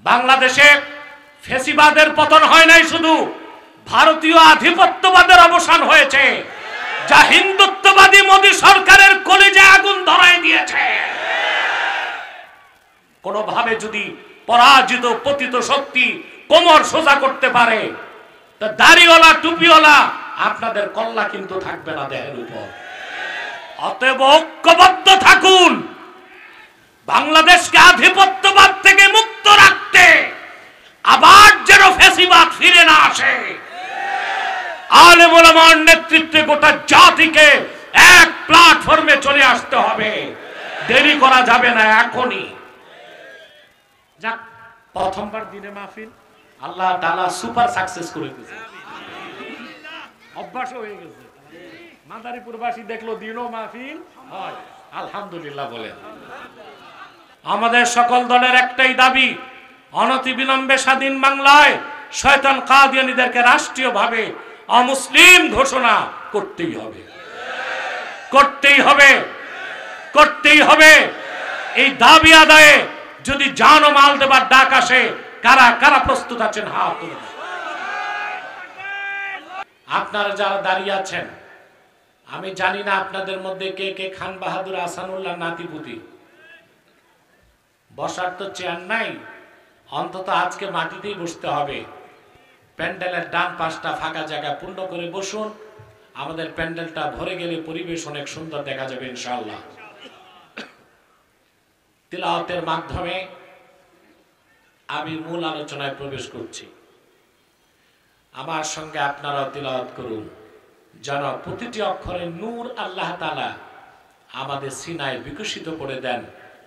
বাংলাদেশে ফ্যাসিবাদের পতন হয় নাই, শুধু ভারতীয় আধিপত্যবাদের অবসান হয়েছে, যা হিন্দুত্ববাদী মোদী সরকারের কলিজে আগুন ধরায় দিয়েছে। কোনোভাবে যদি পরাজিত পতিত শক্তি কোমর সোজা করতে পারে, তা দাড়িওয়ালা টুপিওয়ালা আপনাদের কল্লা কিন্তু থাকবে না দেহের উপর। অতএব ঐক্যবদ্ধ থাকুন, বাংলাদেশকে আধিপত্যবাদ থেকে মুক্ত রাখতে, আবার যেন ফ্যাসিবাদ ফিরে না আসে। আলেম ওলামার নেতৃত্বে গোটা জাতিকে এক প্ল্যাটফর্মে চলে আসতে হবে, দেরি করা যাবে না, এখনই। যাক, প্রথমবার দিনে মাহফিল আল্লাহ তাআলা সুপার সাকসেস করে দিয়েছে, অভ্যাস হয়ে গেছে। মাদারীপুরবাসী দেখলো দিনও মাহফিল হয়, আলহামদুলিল্লাহ বলেন। আমাদের সকল দলের একটাই দাবি, অনতিবিলম্বে স্বাধীন বাংলায় শয়তান কাদিয়ানীদেরকে রাষ্ট্রীয়ভাবে অমুসলিম ঘোষণা করতেই হবে, করতেই হবে, করতেই হবে। এই দাবি আদায়ে যদি জান ও মাল দেবার ডাক আসে, কারা কারা প্রস্তুত আছেন হাত তুলুন। আপনারা যারা দাঁড়িয়ে আছেন, আমি জানি না আপনাদের মধ্যে কে কে খান বাহাদুর আহসানুল্লাহ নাতিপুতি। বসার তো চেয়ার নাই, অন্তত আজকে মাটিতেই বসতে হবে। প্যান্ডেলের ডান পাশটা ফাঁকা জায়গা পূর্ণ করে বসুন, আমাদের প্যান্ডেলটা ভরে গেলে পরিবেশ অনেক সুন্দর দেখা যাবে ইনশাআল্লাহ। তিলাওয়াতের মাধ্যমে আমি মূল আলোচনায় প্রবেশ করছি। আমার সঙ্গে আপনারাও তিলাওয়াত করুন, যেন প্রতিটি অক্ষরে নূর আল্লাহ তাআলা আমাদের সিনায় বিকশিত করে দেন।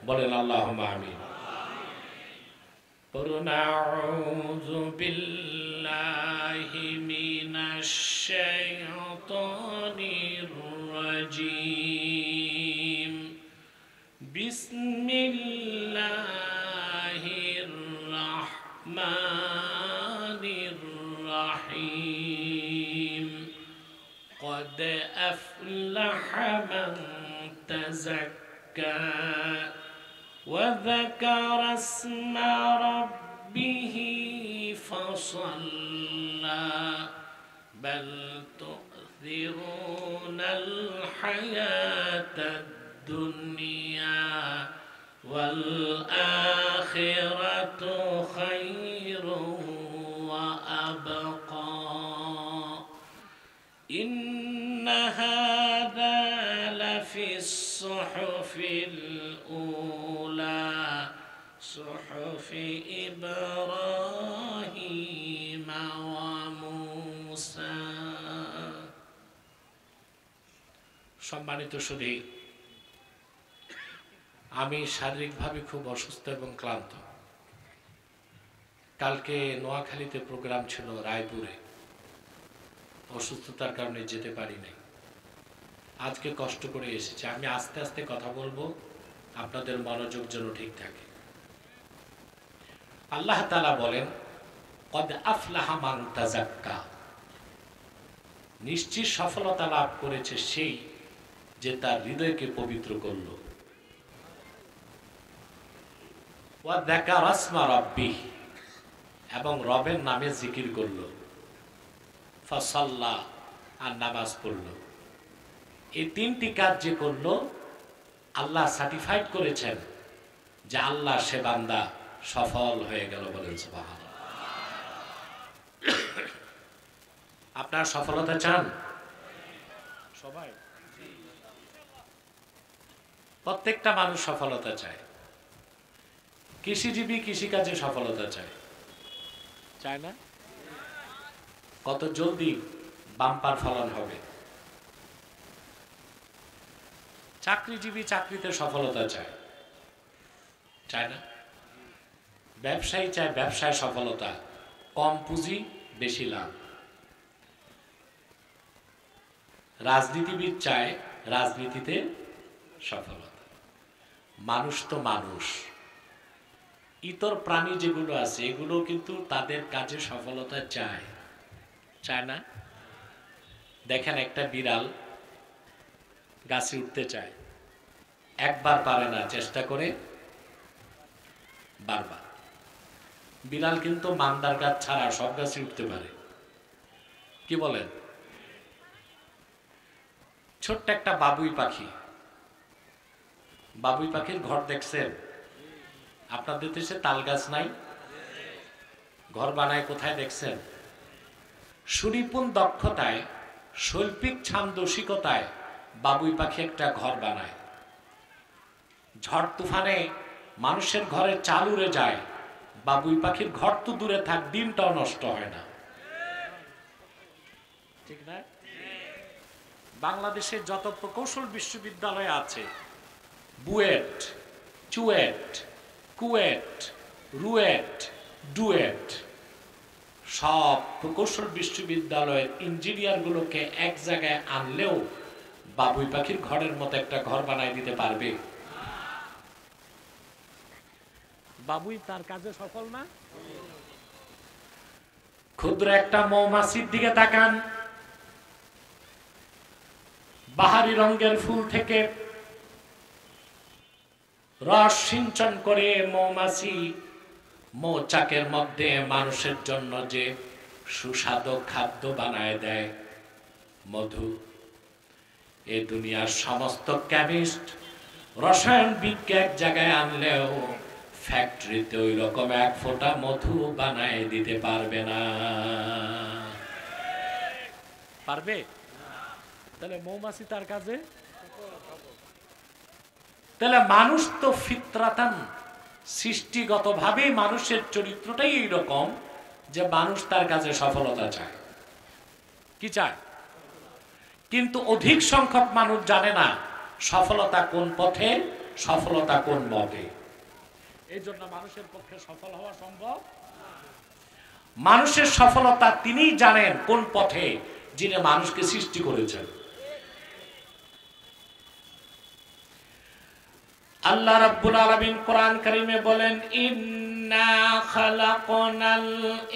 বলেন আল্লাহুম্মা আমিন। আউযু বিল্লাহি মিনাশ শাইতানির রাজীম। বিসমিল্লাহির রাহমানির রাহিম। قد أفلح من تزكى وذكر اسم ربه فصلى بل تؤثرون الحياة الدنيا والآخرة خير وأبقى إن هذا لفي الصحف الأولى صحف إبراهيم وموسى। সম্মানিত সুধী, আমি শারীরিকভাবে খুব অসুস্থ এবং ক্লান্ত। কালকে নোয়াখালীতে প্রোগ্রাম ছিল রায়পুরে, অসুস্থতার কারণে যেতে পারি নাই। আজকে কষ্ট করে এসেছি। আমি আস্তে আস্তে কথা বলবো, আপনাদের মনোযোগ যেন ঠিক থাকে। আল্লাহ তাআলা বলেন, কদ আফলাহা মান তাযাক্কা, নিশ্চিত সফলতা লাভ করেছে সেই যে তার হৃদয়কে পবিত্র করল। ওয়া যাকারা ইসমা রাব্বিহ, এবং রবের নামে জিকির করল। ফাসাল্লা, আর নামাজ পড়ল। এই তিনটি কাজ যে করলো, আল্লাহ সার্টিফাইড করেছেন যে আল্লাহ সে বান্দা সফল হয়ে গেল। বলেন সুবহানাল্লাহ। আপনারা সফলতা চান? সবাই, প্রত্যেকটা মানুষ সফলতা চায়। কৃষিজীবী কৃষিকাজে সফলতা চায়, চায় না? কত জলদি বাম্পার ফলন হবে। চাকরিজীবী চাকরিতে সফলতা চায়, চায় না? ব্যবসায়ী চায় ব্যবসায় সফলতা, কম পুঁজি বেশি লাভ। রাজনীতিবিদ চায় রাজনীতিতে সফলতা। মানুষ তো মানুষ, ইতর প্রাণী যেগুলো আছে এগুলো কিন্তু তাদের কাজে সফলতা চায়, চায় না? দেখেন, একটা বিড়াল গাছে উঠতে চায়, একবার পারে না, চেষ্টা করে বারবার। বিড়াল কিন্তু মান্দার গাছ ছাড়া সব গাছে উঠতে পারে, কি বলেন? ছোট্ট একটা বাবুই পাখি, বাবুই পাখির ঘর দেখছেন? আপনাদের দেশে তাল গাছ নাই, ঘর বানায় কোথায় দেখছেন? সুনিপুণ দক্ষতায়, শৈল্পিক ছান্দসিকতায় বাবুই পাখি একটা ঘর বানায়। ঝড় তুফানে মানুষের ঘরে চাল উড়ে যায়, বাবুই পাখির ঘর তো দূরে থাক, ডিমটাও নষ্ট হয় না, ঠিক না? বাংলাদেশের যত প্রকৌশল বিশ্ববিদ্যালয় আছে, বুয়েট, চুয়েট, কুয়েট, রুয়েট, ডুয়েট, সব প্রকৌশল বিশ্ববিদ্যালয়ের ইঞ্জিনিয়ার গুলোকে এক জায়গায় আনলেও বাবুই পাখির ঘরের মতো একটা ঘর বানায় দিতে পারবে? বাবুই তার কাজে সফল না? ক্ষুদ্র একটা মৌমাছির দিকে তাকান, বাহারি রঙের ফুল থেকে রস সিঞ্চন করে মৌমাছি মৌচাকের মধ্যে মানুষের জন্য যে সুস্বাদু খাদ্য বানায় দেয়, মধু, এ দুনিয়ার সমস্ত কেমিস্ট, রসায়নবিজ্ঞ এক জায়গায় আনলেও ফ্যাক্টরিতে ওই রকম এক ফোঁটা মধু বানায় দিতে পারবে না। পারবে? তাহলে মৌমাছি তার কাজে, তাহলে মানুষ তো ফিতরাতান, সৃষ্টিগতভাবে মানুষের চরিত্রটাই এইরকম যে মানুষ তার কাজে সফলতা চায়। কি চায়? কিন্তু অধিক সংখ্যক মানুষ জানে না সফলতা কোন পথে, সফলতা কোন মতে। এই জন্য মানুষের পক্ষে সফল হওয়া সম্ভব। মানুষের সফলতা তিনিই জানেন কোন পথে, যিনি মানুষকে সৃষ্টি করেছেন। আল্লাহ রাব্বুল আলামিন কোরআন কারীমে বলেন, ইন্না খালাকনাল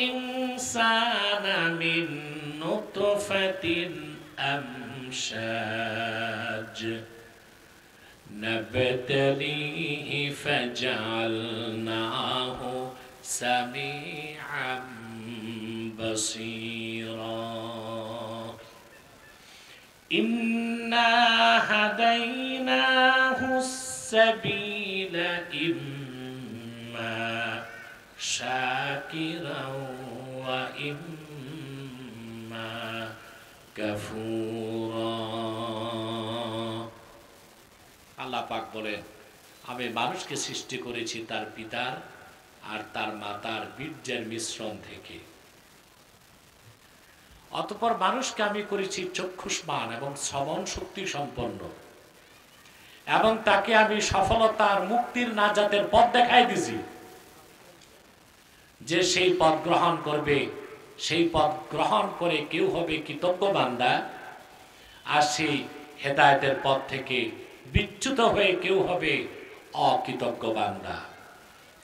ইনসানা মিন নুতফাতিন আমশাজ নাবতালিহি ফাজআলনাহু সামিআম বাসীরা ইন্না হাদাইনাহু السبيل إما شاكرا وإما كفورا। আল্লাহ পাক বলেন, আমি মানুষকে সৃষ্টি করেছি তার পিতার আর তার মাতার বীর্যের মিশ্রণ থেকে। অতঃপর মানুষকে আমি করেছি চক্ষুষ্মান এবং শ্রবণ শক্তি সম্পন্ন, এবং তাকে আমি সফলতার, মুক্তির, নাজাতের পথ দেখাই দিছি। যে সেই পথ গ্রহণ করবে, সেই পথ গ্রহণ করে কেউ হবে কৃতজ্ঞ বান্দা, আর সেই হেদায়েতের পথ থেকে বিচ্যুত হয়ে কেউ হবে অকৃতজ্ঞ বান্দা।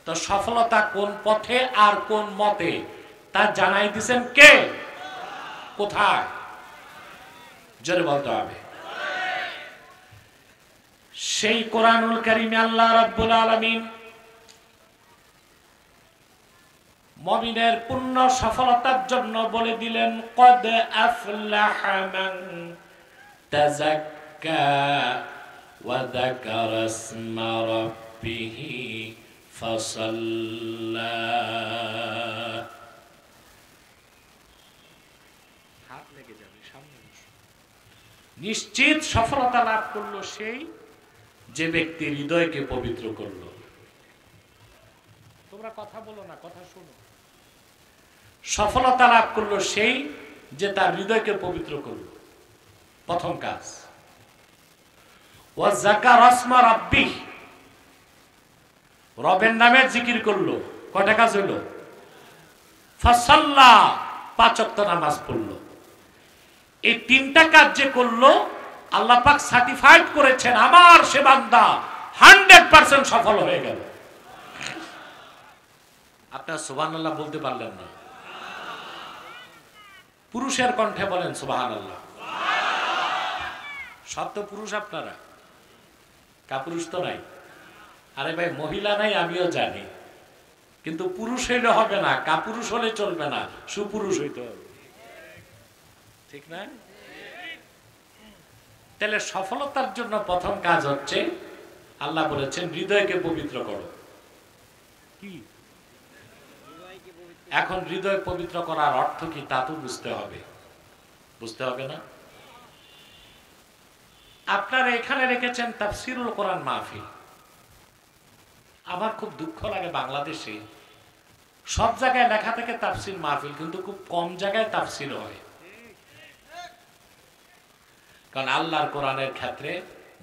তো সফলতা কোন পথে আর কোন মতে তা জানাই দিয়েছেন কে? কোথায়? জোরে বলতে হবে। সেই কোরআনুল কারীমে আল্লাহ রাব্বুল আলামিন মুমিনের পূর্ণ সফলতার জন্য বলে দিলেন, কদ আফলাহা মান তাযাক্কা ওয়া যাকারা ইসমা রাব্বিহি ফাসাল্লা। হাত লেগে যাবে, সামনে নিশ্চিত সফলতা লাভ করলো সেই যে ব্যক্তি হৃদয়কে পবিত্র করলো। তোমরা কথা বলো না, কথা শোনো। সফলতা লাভ করলো সেই যে তার হৃদয়কে পবিত্র করলো, প্রথম কাজ। ওয়া যাকারা ইসমা রাব্বিহি, রবের নামে জিকির করলো। কয়টা কাজ হলো? ফাসাল্লা, 5 ওয়াক্ত নামাজ পড়লো। এই 3টা কাজ যে করলো, আল্লাহ পাক সার্টিফাইড করেছেন আমার সে বান্দা 100% সফল হয়ে গেল। আপনারা সুবহানাল্লাহ বলতে পারলেন না? পুরুষের কণ্ঠে বলেন সুবহানাল্লাহ। সব তো পুরুষ আপনারা, কাপুরুষ তো নাই। আরে ভাই, মহিলা নাই আমিও জানি, কিন্তু পুরুষ হইলে হবে না, কাপুরুষ হলে চলবে না, সুপুরুষ হইতে হবে, ঠিক না? তাহলে সফলতার জন্য প্রথম কাজ হচ্ছে, আল্লাহ বলেছেন হৃদয়কে পবিত্র করো। কি এখন হৃদয় পবিত্র করার অর্থ কি তা তো বুঝতে হবে, বুঝতে হবে না? আপনারা এখানে রেখেছেন তাফসিরুল কোরআন মাহফিল। আমার খুব দুঃখ লাগে, বাংলাদেশে সব জায়গায় লেখা থাকে তাফসির মাহফিল, কিন্তু খুব কম জায়গায় তাফসির হয়। কারণ আল্লাহর কোরআনের ক্ষেত্রে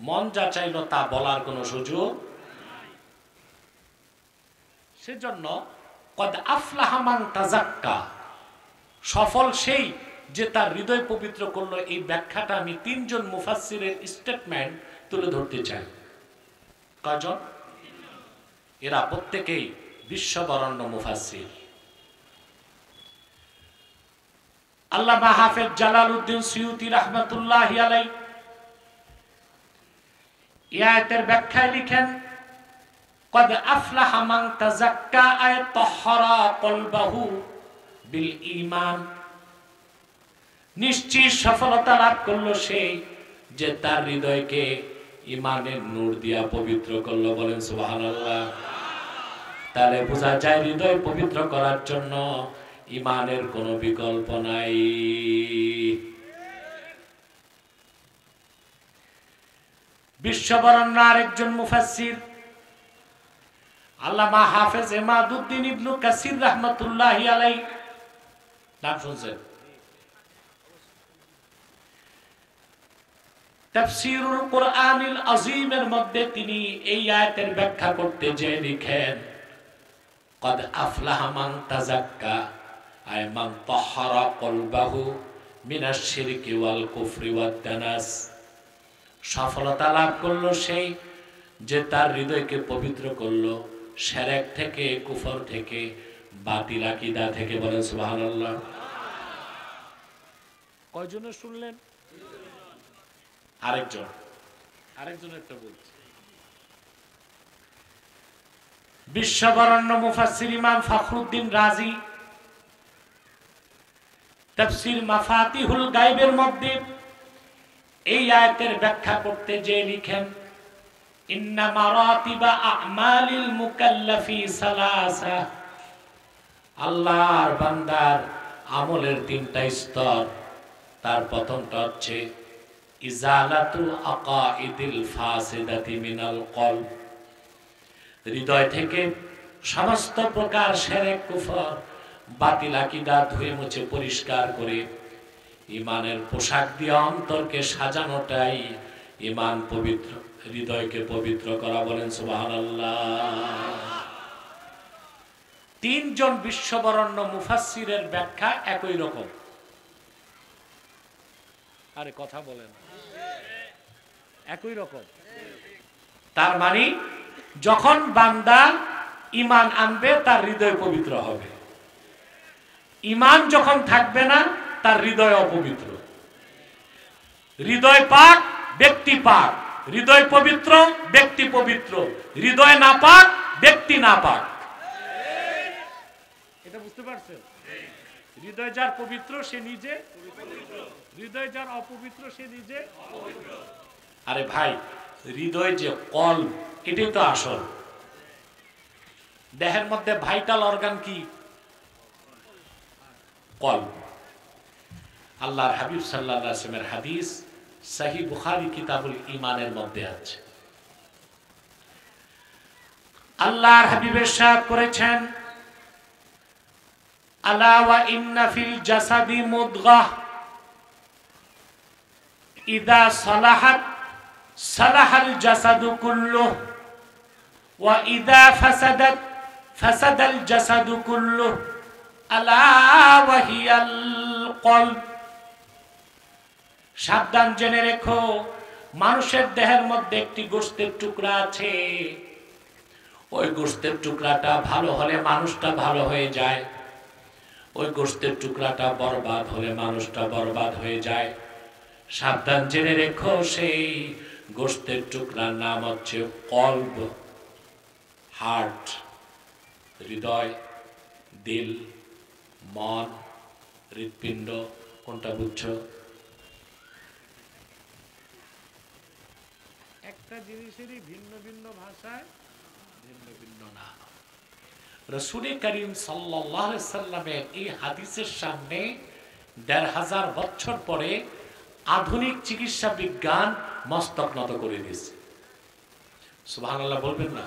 মন যা চাইলো তা বলার কোনো সুযোগ। সেজন্য কদ আফলাহা মান তাযাক্কা, সফল সেই যে তার হৃদয় পবিত্র করলো। এই ব্যাখ্যাটা আমি তিনজন মুফাসসিরের স্টেটমেন্ট তুলে ধরতে চাই। কয়জন? এরা প্রত্যেকেই বিশ্ববরেণ্য মুফাসসির। আল্লামা হাফেজ জালালউদ্দিন সুয়ুতী রাহমাতুল্লাহি আলাইহি এই আয়াতের ব্যাখ্যায় লিখেন, কদ আফলাহা মান তাযাক্কা আয় তাহহারা কলবাহু বিল ঈমান, নিশ্চিত সফলতা লাভ করলো সেই যে তার হৃদয়কে ঈমানের নূর দিয়া পবিত্র করলো। বলেন সুবহানাল্লাহ। তাহলে বোঝা যায় হৃদয় পবিত্র করার জন্য ঈমানের কোনো বিকল্প নাই। বিশ্ববরেণ্য আরেকজন মুফাসসির আল্লামা হাফেজ ইমাদউদ্দিন ইবনে কাসির রাহমাতুল্লাহি আলাইহি, নাম শুনছেন? তাফসীরুল কোরআনিল আযীমের মধ্যে তিনি এই আয়াতের ব্যাখ্যা করতে যে লিখেন, কদ আফলাহা মান তাযাক্কা আয় মান তাহহারা কলবাহু মিনাশ শিরকি ওয়াল কুফরি ওয়াদ দানাস, সফলতা লাভ করলো সেই যে তার হৃদয়কে পবিত্র করলো শিরক থেকে, কুফর থেকে, বাতিল আকীদা থেকে। বলেন সুবহানাল্লাহ। কয়জনে শুনলেন? আরেকজনের তো বলছি। বিশ্ববরেণ্য মুফাসসির ইমাম ফখরুদ্দীন রাজি তাফসীর মাফাতিহুল গায়বের মধ্যে এই আয়াতের ব্যাখ্যা করতে যে লিখেন, ইন্না মারাতিবা আমালিল মুকাল্লাফি সালাসা, আল্লাহর বান্দার আমলের তিনটা স্তর। তার প্রথমটা হচ্ছে ইজালাতু আকাইদিল ফাসিদাতি মিনাল কলব, হৃদয় থেকে সমস্ত প্রকার শিরক, কুফর, বাতিল আকীদা ধুয়ে মুছে পরিষ্কার করে ঈমানের পোশাক দিয়ে অন্তরকে সাজানোটাই ঈমান পবিত্র, হৃদয়কে পবিত্র করা। বলেন সুবহানাল্লাহ। তিনজন বিশ্ববরেণ্য মুফাসসিরের ব্যাখ্যা একই রকম। আরে কথা বলেন, একই রকম। তার মানে যখন বান্দা ঈমান আনবে তার হৃদয় পবিত্র হবে, ঈমান যখন থাকবে না তার হৃদয় অপবিত্র। হৃদয় পাক, ব্যক্তি পাক। হৃদয় পবিত্র, ব্যক্তি পবিত্র। হৃদয় না পাক, ব্যক্তি না পাক। এটা বুঝতে পারছেন? হৃদয় যার পবিত্র সে নিজে পবিত্র, হৃদয় যার অপবিত্র সে নিজে অপবিত্র। আরে ভাই, হৃদয় যে কলব, এটাই তো আসল। দেহের মধ্যে ভাইটাল অর্গান কি? কলব। আল্লাহর হাবিব সাল্লাল্লাহু আলাইহি ওয়াসাল্লামের হাদিস সহিহ বুখারী কিতাবুল ঈমানের মধ্যে আছে। আল্লাহর হাবিব ইরশাদ করেছেন, আলা ওয়া ইন্না ফিল জাসাদি মুদগাহ ইযা সালাহাত সালাহাল জাসাদু কুল্লুহু ওয়া ইযা ফাসাদাত ফাসাদাল জাসাদু কুল্লুহু আলা ওয়া হিয়াল কলব। সাবধান, জেনে রেখো, মানুষের দেহের মধ্যে একটি গোশতের টুকরা আছে। ওই গোশতের টুকরাটা ভালো হলে মানুষটা ভালো হয়ে যায়, ওই গোশতের টুকরাটা বরবাদ হলে মানুষটা বরবাদ হয়ে যায়। সাবধান, জেনে রেখো, সেই গোশতের টুকরার নাম হচ্ছে কলব, হার্ট। হৃদয়, দিল, মন, হৃৎপিণ্ড, কোনটা বুঝছো? একটা জিনিসেরই ভিন্ন ভিন্ন ভাষায় ভিন্ন ভিন্ন নাম। রাসূল করিম সাল্লাল্লাহু আলাইহি সাল্লামের এই হাদিসের সামনে ১৫০০ বছর পরে আধুনিক চিকিৎসা বিজ্ঞান মস্তক নত করে দিয়েছে। সুবহানাল্লাহ বলবেন না?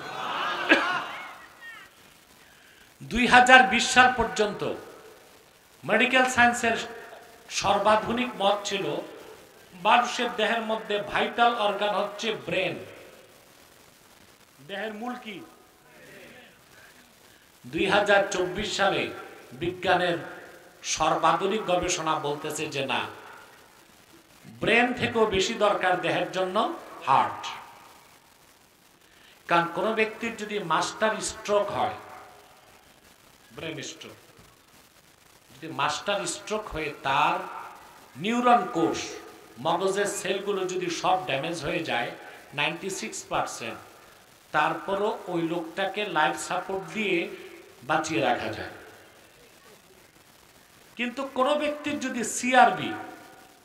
২০২০ সাল পর্যন্ত মেডিকেল সায়েন্সের সর্বাধুনিক মত ছিল মানুষের দেহের মধ্যে ভাইটাল অর্গান হচ্ছে ব্রেন। দেহের মূল কি? ২০২৪ সালে বিজ্ঞানের সর্বাধুনিক গবেষণা বলতেছে যে না, ব্রেন থেকেও বেশি দরকার দেহের জন্য হার্ট। কারণ কোন ব্যক্তির যদি মাস্টার স্ট্রোক হয়, ব্রেন স্ট্রোক, যদি মাস্টার স্ট্রোক হয়ে তার নিউরন কোষ, মগজের সেলগুলো যদি সব ড্যামেজ হয়ে যায় 96%, তারপরও ওই লোকটাকে লাইফ সাপোর্ট দিয়ে বাঁচিয়ে রাখা যায়। কিন্তু কোন ব্যক্তির যদি সিআরবি,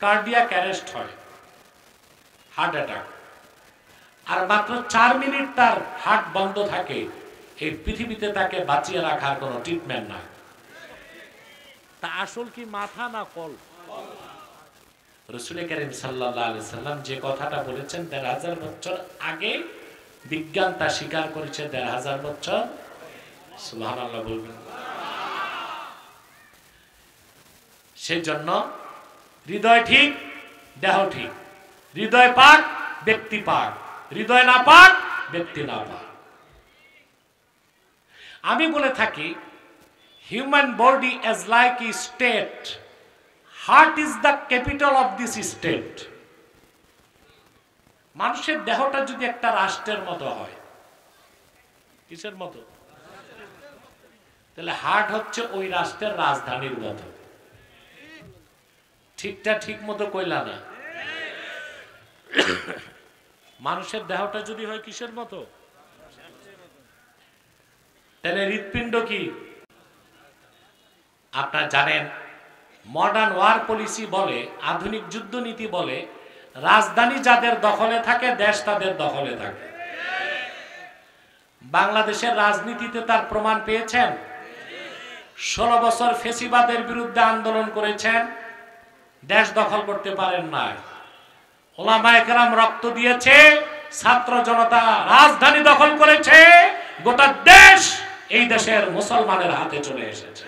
কার্ডিয়াক অ্যারেস্ট হয়, হার্ট অ্যাটাক, আর মাত্র 4 মিনিট তার হার্ট বন্ধ থাকে, এই পৃথিবীতে তাকে বাঁচিয়ে রাখার কোনো ট্রিটমেন্ট নাই। তা আসল কি মাথা না কল? রাসূল করিম সাল্লাল্লাহু আলাইহি সাল্লাম যে কথাটা বলেছেন ১৫০০ বছর আগে, বিজ্ঞান তা স্বীকার করেছে ১৫০০ বছর। সুবহানাল্লাহ বলবেন? সেই জন্য হৃদয় ঠিক, দেহ ঠিক। হৃদয় পাক, ব্যক্তি পাক। হৃদয় না পাক, ব্যক্তি না পাক। আমি বলে থাকি, human body as like a state, heart is the capital of this state. মানুষের দেহটা যদি একটা রাষ্ট্রের মতো হয়, কিসের মতো? তাহলে হার্ট হচ্ছে ওই রাষ্ট্রের রাজধানীর মতো। ঠিকটা ঠিক মতো কইলা না? মানুষের দেহটা যদি হয় কিসের মতো, তাহলে হৃৎপিণ্ড কি? আপনারা জানেন মডার্ন ওয়ার পলিসি বলে, আধুনিক যুদ্ধনীতি বলে, রাজধানী যাদের দখলে থাকে দেশ তাদের দখলে থাকে। বাংলাদেশের রাজনীতিতে তার প্রমাণ পেয়েছেন। 16 বছর ফেসিবাদের বিরুদ্ধে আন্দোলন করেছেন, দেশ দখল করতে পারেন নাই। ওলামায়ে কেরাম রক্ত দিয়েছে, ছাত্র জনতা রাজধানী দখল করেছে, গোটা দেশ এই দেশের মুসলমানের হাতে চলে এসেছে।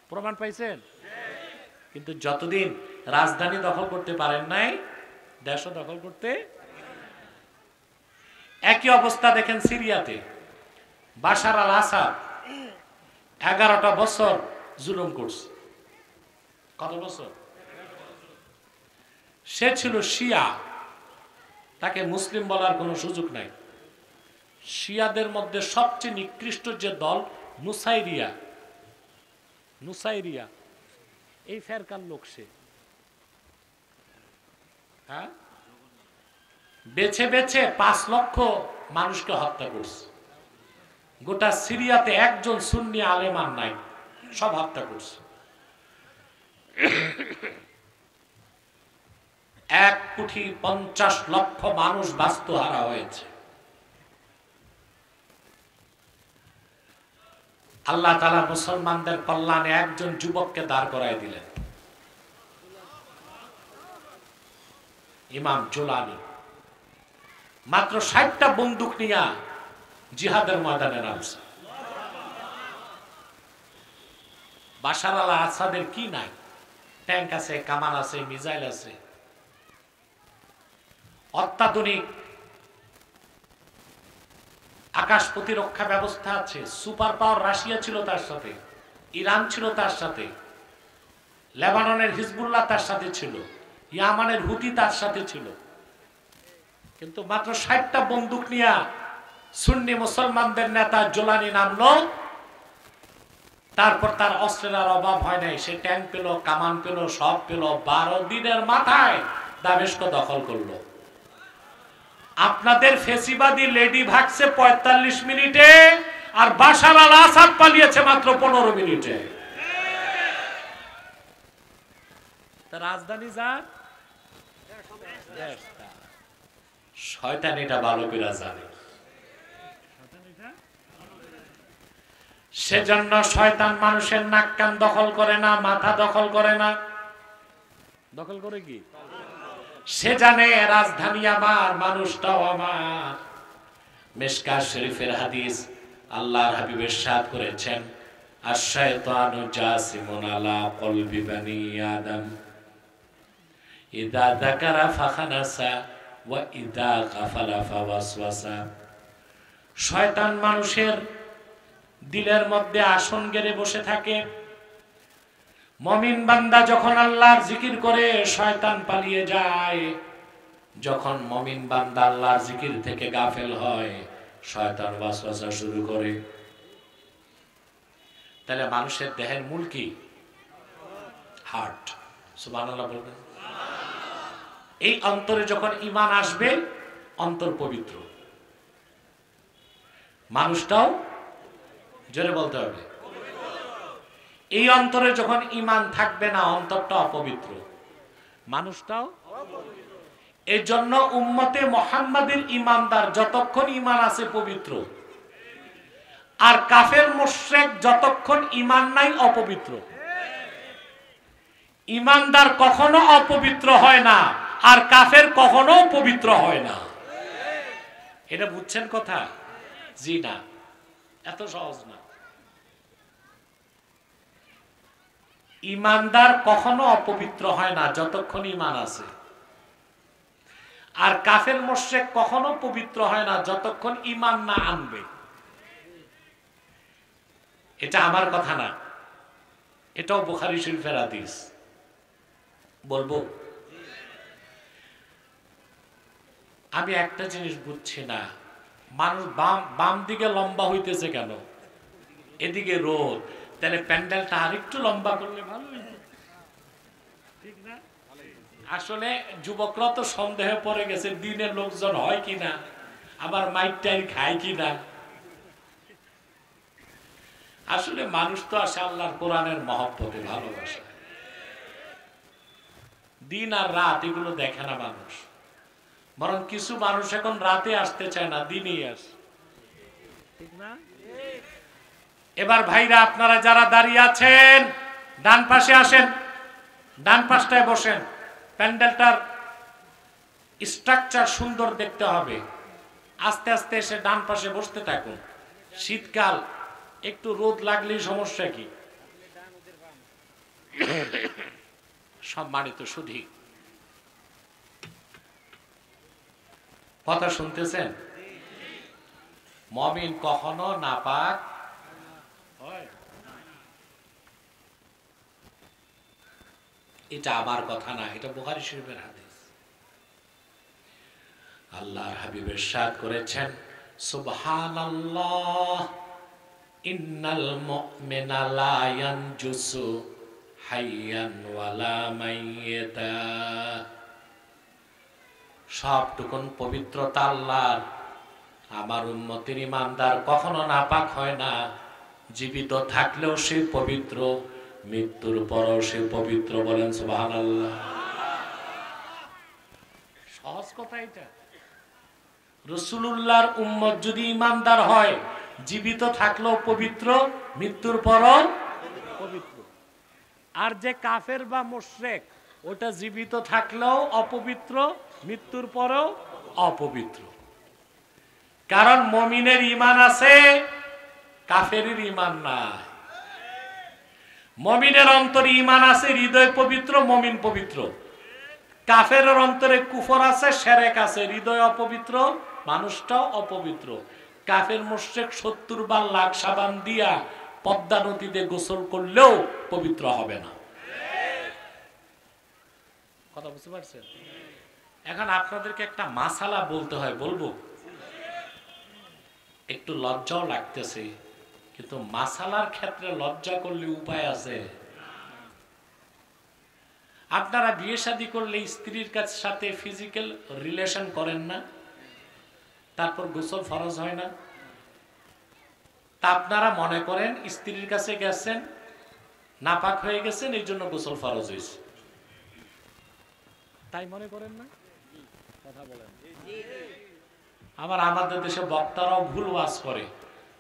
প্রমাণ পাইছেন? কিন্তু যতদিন রাজধানী দখল করতে পারেন নাই, দেশও দখল করতে। একই অবস্থা দেখেন সিরিয়াতে। বাশার আল আসাদ 11টা বছর জুলুম করছে। কত বছর? সে ছিল শিয়া, তাকে মুসলিম বলার কোনো সুযোগ নাই। শিয়াদের মধ্যে সবচেয়ে নিকৃষ্ট যে দল নুসাইরিয়া, নুসাইরিয়া এই ফেরকার লোক। সে হ্যাঁ বেছে বেছে 5 লক্ষ মানুষকে হত্যা করছে। গোটা সিরিয়াতে একজন সুন্নি আলেমান নাই, সব হত্যা করছে। 1,50,00,000 মানুষ বাস্তুহারা হয়েছে। আল্লাহ তাআলা মুসলমানদের কল্যাণে একজন যুবককে দাঁড় করায় দিলেন, ইমাম জুলানি। মাত্র 60টা বন্দুক নিয়ে জিহাদের ময়দানে নামছে। বাশার আল আসাদের কি নাই? ট্যাঙ্ক আছে, কামান আছে, মিসাইল আছে, অত্যাধুনিক আকাশ প্রতিরক্ষা ব্যবস্থা আছে। সুপার পাওয়ার রাশিয়া ছিল তার সাথে, ইরান ছিল তার সাথে, লেবাননের হিজবুল্লাহ তার সাথে ছিল, ইয়ামানের হুতি তার সাথে ছিল। কিন্তু মাত্র 60টা বন্দুক নিয়ে সুন্নি মুসলমানদের নেতা জোলানি নামলো। তারপর তার অস্ত্রের আর অভাব হয় নাই। সে ট্যাঙ্ক পেল, কামান পেল, সব পেল। 12 দিনের মাথায় দামেস্ক দখল করলো। আপনাদের ফেসিবাদী লেডি ভাগছে ৪৫ মিনিটে, আর বাশার আল আসাদ পালিয়েছে মাত্র ১৫ মিনিটে। রাজধানী যান, শয়তান এটা ভালো করে জানে। সেজন্য শয়তান মানুষের নাক কান দখল করে না, মাথা দখল করে না। দখল করে কি? সে জানে রাজধানী আমার, মানুষটাও আমার। মিশকাত শরীফের হাদিস, আল্লাহর হাবিব ইরশাদ করেছেন, আশ-শায়তানু জাসিমুন আলা কলবি বানি আদম ইযা যাকারা ফাখানাসা ওয়া ইযা গাফালা ফাওয়াসওয়াসা। শয়তান মানুষের দিলের মধ্যে আসন গেড়ে বসে থাকে। মুমিন বান্দা যখন আল্লাহর জিকির করে শয়তান পালিয়ে যায়। যখন মুমিন বান্দা আল্লাহর জিকির থেকে গাফেল হয়, শয়তান ওয়াসওয়াসা শুরু করে। তাহলে মানুষের দেহের মূল কি? হার্ট। সুবহানাল্লাহ বলবেন। এই অন্তরে যখন ঈমান আসবে, অন্তর পবিত্র। মানুষটাও জোরে বলতে হবে, এই অন্তরে যখন ঈমান থাকবে না, অন্তরটা অপবিত্র, মানুষটাও। এই জন্য উম্মতে মুহাম্মাদের ঈমানদার যতক্ষণ ঈমান আছে পবিত্র, আর কাফের মুশরিক যতক্ষণ ঈমান নাই অপবিত্র। ঈমানদার কখনো অপবিত্র হয় না, আর কাফের কখনো পবিত্র হয় না। এটা বুঝছেন কথা? জি না, এত সহজ না। ঈমানদার কখনো অপবিত্র হয় না যতক্ষণ ঈমান আছে, আর কাফের মুশরিক কখনো পবিত্র হয় না যতক্ষণ ঈমান না আনবে। এটা আমার কথা না, এটাও বুখারী শরীফের হাদিস। বলবো, আমি একটা জিনিস বুঝছি না, মানুষ বাম দিকে লম্বা হইতেছে কেন? এদিকে রোদ, তাহলে প্যান্ডেলটা আরেকটু লম্বা করলে ভালো হইতো, ঠিক না? আসলে যুবকরা তো সন্দেহে পড়ে গেছে, দিনের লোকজন হয় কিনা, আবার মাইক টাইর খায় কিনা। আসলে মানুষ তো আসে আল্লাহর কোরআনের মহব্বতে, ভালোবাসা। দিন আর রাত এগুলো দেখে না মানুষ, বরং কিছু মানুষ এখন রাতে আসতে চায় না, দিনেই আসে, ঠিক না? এবার ভাইরা, আপনারা যারা দাঁড়িয়ে আছেন ডান পাশে আসেন, ডান পাশটায় বসেন। প্যান্ডেলটার স্ট্রাকচার সুন্দর দেখতে হবে। আস্তে আস্তে এসে ডান পাশে বসতে থাকুন। শীতকাল, একটু রোদ লাগলেই সমস্যা কি? সম্মানিত সুধী, কথা শুনতেছেন? মুমিন কখনো নাপাক হয়, এটা আমার কথা না, এটা বুখারী শরীফের হাদিস। আল্লাহর হাবিব ইরশাদ করেছেন, সুবহানাল্লাহ, ইন্নাল মুমিনা লা ইয়ানজুসু হাইয়ান ওয়ালা মাইয়িতা। সবটুকুন পবিত্রতা আল্লাহর। আমার উম্মতের ঈমানদার কখনো নাপাক হয় না, জীবিত থাকলেও সে পবিত্র, মৃত্যুর পরও সে পবিত্র। বলেন সুবহানাল্লাহ। সহজ কথা এটা। রাসূলুল্লাহর উম্মত যদি ঈমানদার হয়, জীবিত থাকলেও পবিত্র, মৃত্যুর পরও পবিত্র। আর যে কাফের বা মুশরিক, ওটা জীবিত থাকলেও অপবিত্র, মৃত্যুর পরেও অপবিত্র। কারণ মুমিনের ঈমান আছে, কাফেরের ঈমান নাই। মুমিনের অন্তরে ঈমান আছে, হৃদয় পবিত্র, মুমিন পবিত্র। কাফেরের অন্তরে কুফর আছে, শিরক আছে, হৃদয় অপবিত্র, মানুষটাও অপবিত্র। কাফের মুশরিক ৭০ বার লাখ সাবান দিয়া পদ্মা নদীতে গোসল করলেও পবিত্র হবে না। কথা বুঝতে পারছেন? এখন আপনাদেরকে একটা মাসালা বলতে হয়, বলবো? একটু লজ্জাও লাগতেছে, কিন্তু মাসালার ক্ষেত্রে লজ্জা করলে উপায় আছে। আপনারা বিয়ে শাদী করলে স্ত্রীর সাথে ফিজিক্যাল রিলেশন করেন না? তারপর গোসল ফরজ হয় না? তা আপনারা মনে করেন স্ত্রীর কাছে গেছেন, নাপাক হয়ে গেছেন, এই জন্য গোসল ফরজ হয়েছে, তাই মনে করেন না? কথা বলেন। আবার আমাদের দেশে বক্তারাও ভুল ওয়াজ করে,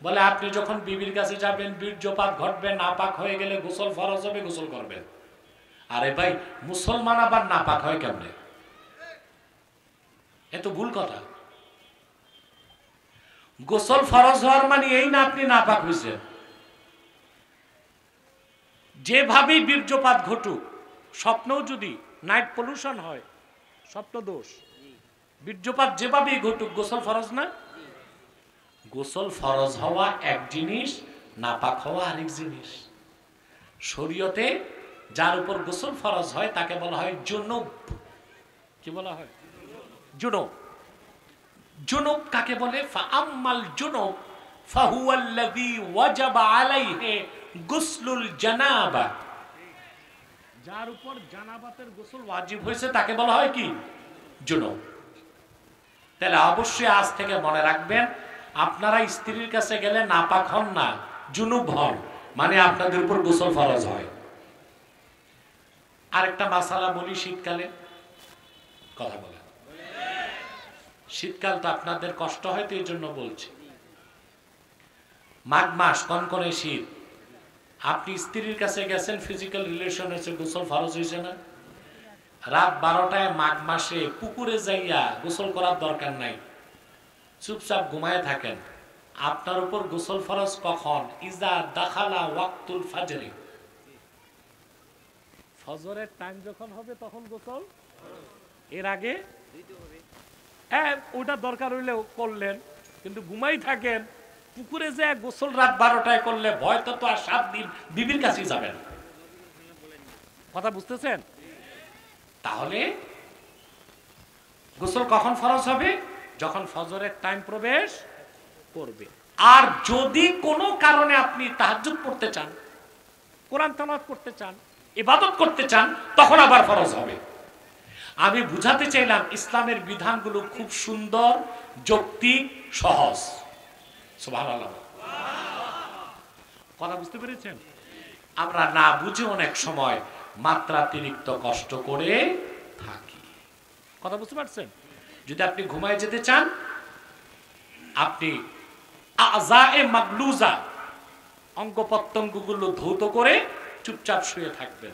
বলে আপনি যখন বিবির কাছে যাবেন বীর্যপাত ঘটবে, নাপাক হয়ে গেলে গোসল ফরজ হবে, গোসল করবেন। আরে ভাই, মুসলমান আবার নাপাক হয় কেমনে? এত ভুল কথা। গোসল ফরজ হওয়ার মানে এই না আপনি নাপাক হয়েছেন। যেভাবেই বীর্যপাত ঘটুক, স্বপ্নও যদি নাইট পলিউশন হয়, স্বপ্ন দোষ, বীর্যপাত যেভাবেই ঘটুক, গোসল ফরজ না? গোসল ফরজ হওয়া এক জিনিস, নাপাক হওয়া আরেক জিনিস। শরীয়তে যার উপর গোসল ফরজ হয় তাকে বলা হয় জুনুব। কি বলা হয়? জুনুব। জুনুব কাকে বলে? ফাআম্মাল জুনুব ফাহুয়াল্লাযী ওয়াজাবা আলাইহি গুসলুল জানাবা। যার উপর জানাবাতের গোসল ওয়াজিব হয়েছে তাকে বলা হয় কি? জুনুব। তাহলে অবশ্যই আজ থেকে মনে রাখবেন, আপনারা স্ত্রীর কাছে গেলে নাপাক হন না, জুনুব হন, মানে আপনাদের উপর গোসল ফরজ হয়। আরেকটা মাসালা বলি, শীতকালে কথা বলে, শীতকাল তো আপনাদের কষ্ট হয়, তো এই জন্য বলছি। মাঘ মাস, কনকনে শীত, আপনি স্ত্রীর কাছে গেছেন, ফিজিক্যাল রিলেশন হয়েছে, গোসল ফরজ হয়েছে না? রাত 12টায় মাঘ মাসে পুকুরে যাইয়া গোসল করার দরকার নাই, চুপচাপ ঘুমায় থাকেন, আপনার উপর গোসল ফরজ কখন? ইজা দাখালা ওয়াক্তুল ফাজরি, ফজরের টাইম যখন হবে তখন গোসল। এর আগে ওটা দরকার হইলেও করলেন, কিন্তু ঘুমাই থাকেন, পুকুরে যে গোসল রাত 12টায় করলে ভয় তো আর 7 দিন বিবির কাছেই যাবেন। কথা বুঝতেছেন? তাহলে গোসল কখন ফরজ হবে? যখন ফজরের টাইম প্রবেশ করবে। আর যদি কোনো কারণে আপনি তাহাজ্জুদ পড়তে চান, কোরআন তেলাওয়াত করতে চান, ইবাদত করতে চান, তখন আবার ফরজ হবে। আমি বুঝাতে চাইলাম ইসলামের বিধানগুলো খুব সুন্দর, যৌক্তিক, সহজ। সুবহানাল্লাহ। কথা বুঝতে পেরেছেন? আমরা না বুঝে অনেক সময় মাত্রাতিরিক্ত কষ্ট করে থাকি। কথা বুঝতে পারছেন? যদি আপনি ঘুমায় যেতে চান, আপনি আযায়ে মাগলুজা, অঙ্গ প্রত্যঙ্গগুলো ধৌত করে চুপচাপ শুয়ে থাকবেন।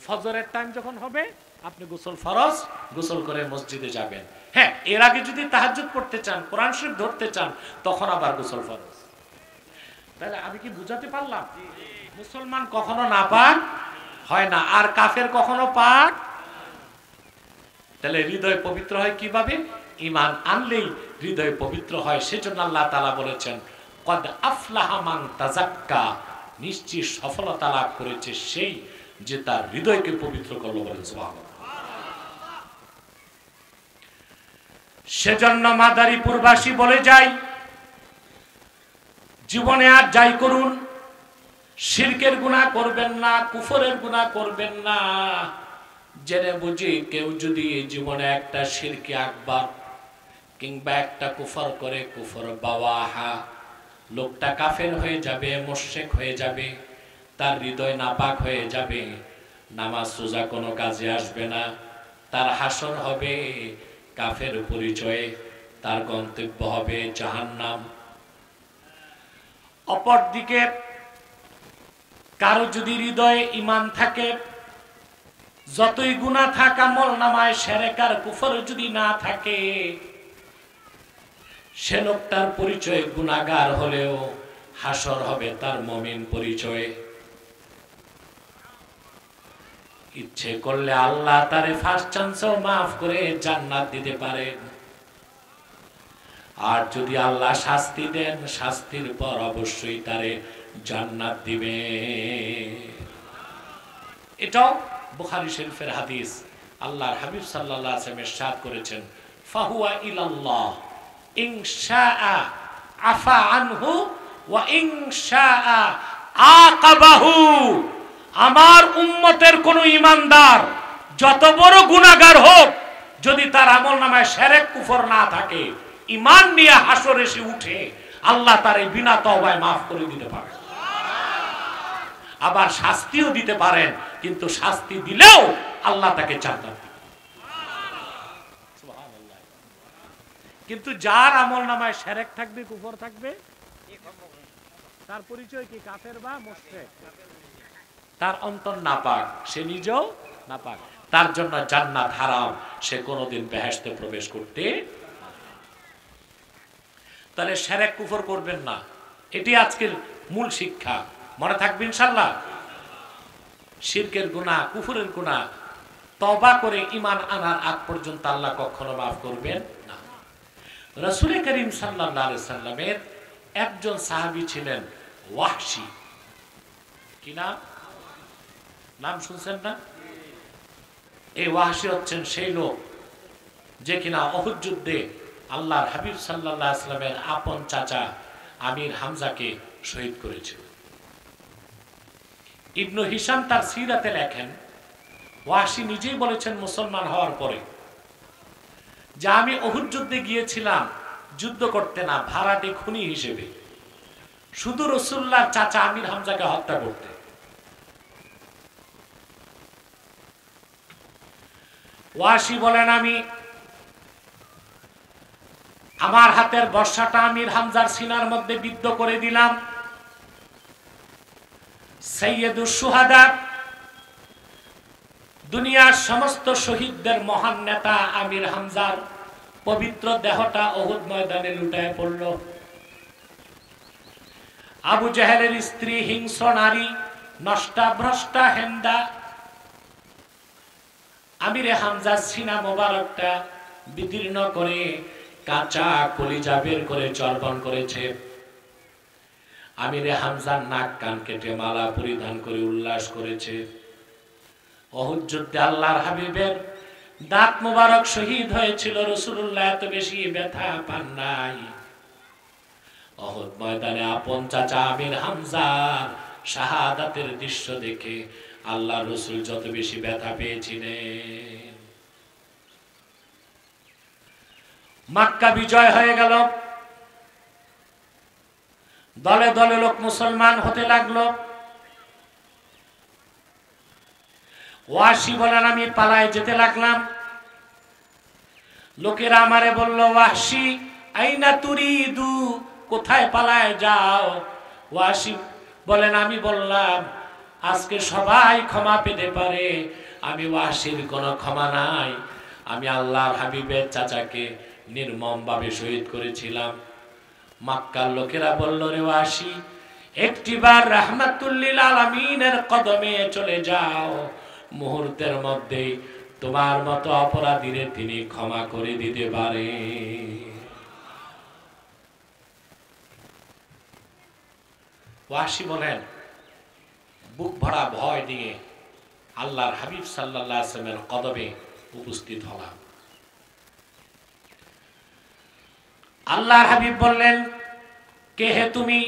ফজরের টাইম যখন হবে আপনি গোসল ফরজ, গোসল করে মসজিদে যাবেন। হ্যাঁ, এর আগে যদি তাহাজ্জুদ পড়তে চান, কোরআন শরীফ ধরতে চান, তখন আবার গোসল ফরজ। তাহলে আমি কি বুঝাতে পারলাম? মুসলমান কখনো নাপাক হয় না, আর কাফের কখনো পাক। তাহলে হৃদয় পবিত্র হয় কিভাবে? ঈমান আনলেই হৃদয় পবিত্র হয়। সেজন্য আল্লাহ তাআলা বলেছেন, কদ আফলাহা মান তাযাক্কা, নিশ্চয়ই সফলতা লাভ করেছে সেই যে তার হৃদয়কে পবিত্র করলো। বলেন সুবহানাল্লাহ। সেজন্য মাদারীপুরবাসী বলে যাই, জীবনে আর যাই করুন, শিরকের গুনাহ করবেন না, কুফরের গুনাহ করবেন না। জেনে বুঝি কেউ যদি জীবনে একটা শিরকে আকবার কিংবা একটা কুফর করে, কুফর বাওয়াহা, লোকটা কাফের হয়ে যাবে, মুশরিক হয়ে যাবে, তার হৃদয় নাপাক হয়ে যাবে, নামাজ রোজা কোনো কাজে আসবে না, তার হাসর হবে কাফের পরিচয়ে, তার গন্তব্য হবে জাহান্নাম। অপরদিকে কারো যদি হৃদয়ে ঈমান থাকে, যতই গুনাহ থাক আমল নামায় শিরক আর কুফর যদি না থাকে, সে লোকটার পরিচয় গুনাহগার হলেও হাসর হবে তার মুমিন পরিচয়ে। ইচ্ছে করলে আল্লাহ তারে ফার্স্ট চান্সও মাফ করে জান্নাত দিতে পারে, আর যদি আল্লাহ শাস্তি দেন, শাস্তির পর অবশ্যই তারে জান্নাত দিবে। এটাও বুখারী শরীফের হাদিস। আল্লাহর হাবিব সাল্লাল্লাহু আলাইহি ওয়াসাল্লাম ইরশাদ করেছেন, ফাহুয়া ইলাল্লাহ ইন শাআ আফা আনহু ওয়া ইন শাআ আকাবাহু। আমার উম্মতের কোন ঈমানদার যত বড় গুনাহগার হোক, যদি তার আমলনামায় শিরক কুফর না থাকে, ঈমান নিয়ে হাসরে এসে উঠে, আল্লাহ তার এই বিনা তওবায় মাফ করে দিতে পারেন। আবার শাস্তিও দিতে পারেন, কিন্তু শাস্তি দিলেও আল্লাহ তাকে জান্নাত দিবেন। সুবহানাল্লাহ। কিন্তু যার আমলনামায় শিরক থাকবে, কুফর থাকবে, তার পরিচয় কি? কাফের বা মুশরিক। তার অন্তর নাপাক, সে নিজেও নাপাক, তার জন্য জান্নাত হারাম, সে কোনোদিন বেহেশতে প্রবেশ করতে। তাহলে শিরক কুফর করবেন না, এটি আজকের মূল শিক্ষা। মনে থাকবে ইনশাআল্লাহ। শিরকের গুনাহ, কুফরের গুনাহ তওবা করে ঈমান আনার আগ পর্যন্ত আল্লাহ কখনো মাফ করবেন না। রাসূল করিম সাল্লাল্লাহু আলাইহি সাল্লামের একজন সাহাবী ছিলেন ওয়াহশী। কি নাম? নাম শুনছেন না? এই ওয়াহশী হচ্ছেন সেই লোক যে কিনা উহুদ যুদ্ধে আল্লাহর হাবিব সাল্লাল্লাহু আলাইহি সাল্লামের আপন চাচা আমির হামজাকে শহীদ করেছিল। ইবনু হিশাম তার সিরাতে লেখেন, ওয়াহশী নিজেই বলেছেন মুসলমান হওয়ার পরে, যে আমি উহুদ যুদ্ধে গিয়েছিলাম যুদ্ধ করতে না, ভাড়াটে খুনি হিসেবে, শুধু রাসূলুল্লাহর চাচা আমির হামজাকে হত্যা করতে। ওয়াহশী বলেন, আমি আমার হাতের বর্ষাটা আমির হামজার সিনার মধ্যে বিদ্ধ করে দিলাম। সাইয়্যিদুশ শুহাদা, দুনিয়ার সমস্ত শহীদদের মহান নেতা আমির হামজার পবিত্র দেহটা উহুদ ময়দানে লুটায় পড়ল। আবু জাহেলের স্ত্রী, হিংস্র নারী, নষ্টা ভ্রষ্টা হেন্দা আমিরে হামজার সিনা মোবারকটা বিদীর্ণ করে কাঁচা কলিজা বের করে চর্বণ করেছে। আমিরে হামজার নাক কান কেটে মালা পরিধান করে উল্লাস করেছে। উহুদ যুদ্ধে আল্লাহর হাবিবের দাঁত মোবারক শহীদ হয়েছিল, রাসূলুল্লাহ এত বেশি ব্যথা পান নাই। উহুদ ময়দানে আপন চাচা আমির হামজার শাহাদাতের দৃশ্য দেখে আল্লাহর রাসূল যত বেশি ব্যথা পেয়েছিলেন। মক্কা বিজয় হয়ে গেল, দলে দলে লোক মুসলমান হতে লাগলো। ওয়াহশী বলেন, আমি পালায় যেতে লাগলাম। লোকেরা আমারে বলল, ওয়াহশী আইনা তুরিদু, কোথায় পালায় যাও? ওয়াহশী বলেন, আমি বললাম আজকে সবাই ক্ষমা পেতে পারে, আমি ওয়াহশীর কোনো ক্ষমা নাই। আমি আল্লাহর হাবিবের চাচাকে নির্মমভাবে শহীদ করেছিলাম। মক্কার লোকেরা বলল, রে ওয়াহশী, একটিবার রাহমাতুল লিল আলামিনের কদমে চলে যাও, মুহূর্তের মধ্যেই তোমার মতো অপরাধীরে তিনি ক্ষমা করে দিতে পারে। ওয়াহশী বলেন, বুক ভরা ভয় নিয়ে আল্লাহর হাবিব সাল্লাল্লাহু আলাইহি ওয়াসাল্লামের কদমে উপস্থিত হলাম। আল্লাহর হাবিব বললেন, কে হে তুমি?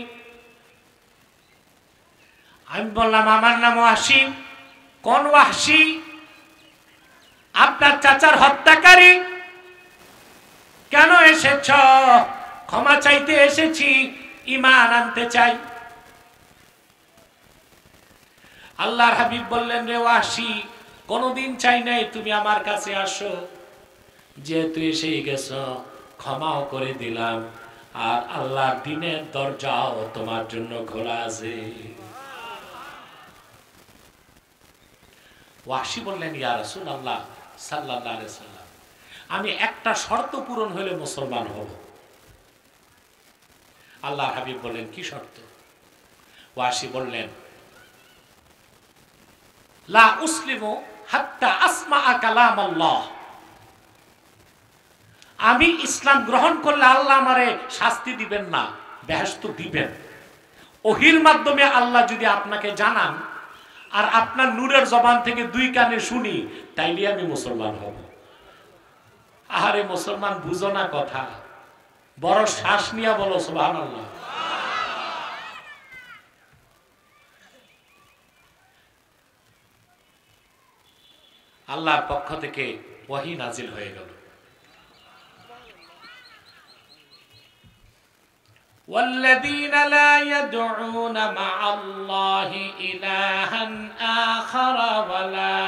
আমি বললাম, আমার নাম ওয়াহশী। কোন ওয়াহশী? আপনার চাচার হত্যাকারী। কেন এসেছ? ক্ষমা চাইতে এসেছি, ঈমান আনতে চাই। আল্লাহর হাবিব বললেন, রে ওয়াহশী, কোনদিন চাই নাই তুমি আমার কাছে আসো, যেহেতু এসেই গেছো ক্ষমাও করে দিলাম, আর আল্লাহর দ্বীনের দরজাও তোমার জন্য খোলা আছে। ওয়াহশী বললেন, ইয়া রাসূলুল্লাহ সাল্লাল্লাহু আলাইহি ওয়াসাল্লাম, আমি একটা শর্ত পূরণ হলে মুসলমান হব। আল্লাহর হাবিব বললেন, কি শর্ত? ওয়াহশী বললেন, লা উসলিমু হাত্তা আসমাআ কালাম আল্লাহ। আমি ইসলাম গ্রহণ করলে আল্লাহ আমারে শাস্তি দিবেন না, বেহেশত দিবেন। ওহীর মাধ্যমে আল্লাহ যদি আপনাকে জানান আর আপনার নূরের জবান থেকে দুই কানে শুনি, তাইলে আমি মুসলমান হব। আহারে মুসলমান, বুঝো না কথা, বড় শ্বাস নিয়া বলো সুবহানাল্লাহ। আল্লাহর পক্ষ থেকে ওহী নাজিল হয়ে গেল। والذين لا يدعون مع الله إلها آخر ولا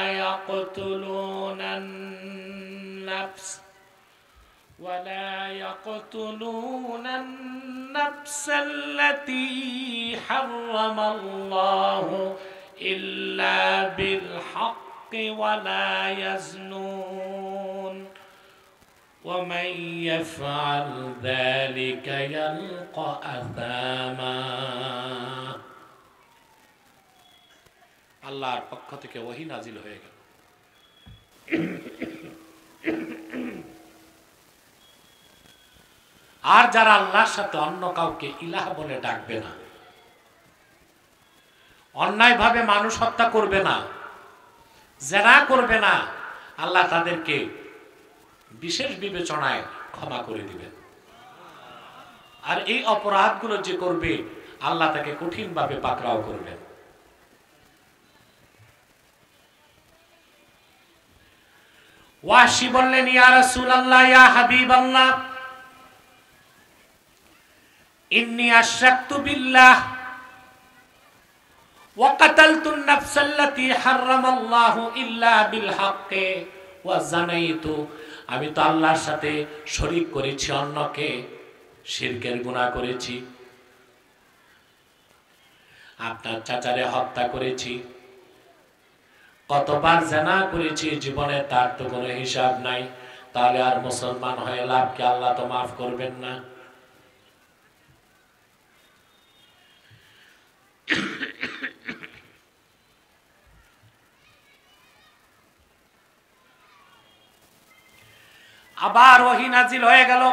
يقتلون النفس التي حرم الله إلا بالحق ولا يزنون ومن يفعل ذلك يلقى أثاما আল্লাহর পক্ষ থেকে ওহী নাজিল হয়ে গেল। আর যারা আল্লাহর সাথে অন্য কাউকে ইলাহ বলে ডাকবে না, অন্যায়ভাবে মানুষ হত্যা করবে না, জেনা করবে না, আল্লাহ তাদেরকে বিশেষ বিবেচনায় ক্ষমা করে দিবেন। আর এই অপরাধগুলো যে করবে আল্লাহ তাকে কঠিনভাবে পাকড়াও করবেন। ওয়াহশী বললেন, ইয়া রাসূলুল্লাহ, ইয়া হাবিবাল্লাহ, ইন্নী আশরাকতু বিল্লাহ ওয়া কাতালতুন নাফসাল্লাতী হারামাল্লাহু ইল্লা বিল হাক্কি ওয়া যানাইতু, আমি তো আল্লাহর সাথে শরীক করেছি অন্যকে, শিরকের গুনাহ করেছি, আপনার চাচারে হত্যা করেছি, কতবার জিনা করেছি জীবনে, তার তো কোনো হিসাব নাই। তাহলে আর মুসলমান হয়ে লাভ কি? আল্লাহ তো মাফ করবেন না। আবার ওহী নাজিল হয়ে গেল।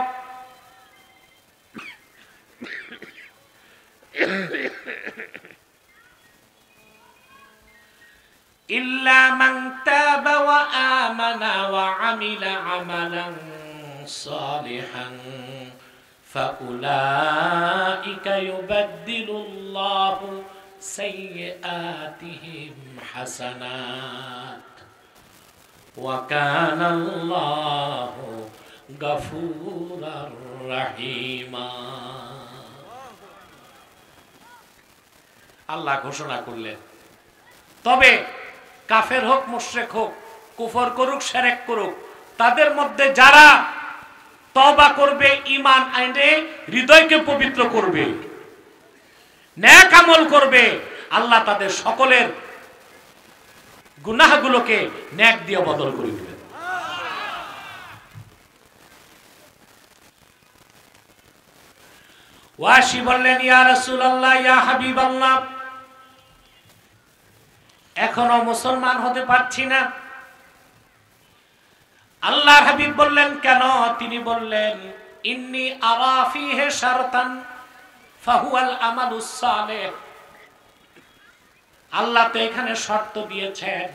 ইল্লা মান তাবা ওয়া আমানা ওয়া আমিলা আমালান সালিহান ফাউলাইকা ইউবাদদিলুল্লাহু সাইয়্যাতিহিম হাসানাত ওয়া কানাল্লাহু গফুরার রহিমা। আল্লাহ ঘোষণা করলেন, তবে কাফের হোক, মুশরিক হোক, কুফর করুক, শিরক করুক, তাদের মধ্যে যারা তওবা করবে, ঈমান আনবে, হৃদয়কে পবিত্র করবে, নেক আমল করবে, আল্লাহ তাদের সকলের গুনাহগুলোকে নেক দিয়ে বদল করে দিবেন। ওয়াহশী বললেন, ইয়া রাসূলুল্লাহ, ইয়া হাবিবাল্লাহ, এখনো মুসলমান হতে পারছি না। আল্লাহর হাবিব বললেন, কেন? তিনি বললেন, ইন্নী আরা ফীহি শারতান ফাহুয়াল আমালুস সালিহ। আল্লাহ তো এখানে শর্ত দিয়েছেন,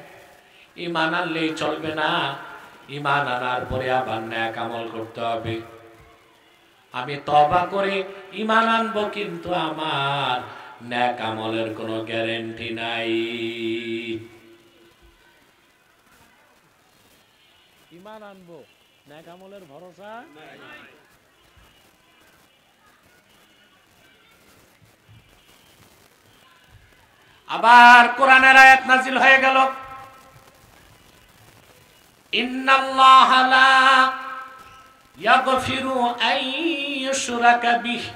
ঈমান আনলেই চলবে না, ঈমান আনার পরে আবার নেক আমল করতে হবে। আমি তওবা করে ঈমান আনবো, কিন্তু আমার নেক আমলের কোনো গ্যারান্টি নাই। ঈমান আনবো, নেক আমলের ভরসা নাই। আবার কোরআনের আয়াত নাজিল হয়ে গেল, ইন্নাল্লাহা লা ইয়াগফিরু আন ইউশরাকা বিহি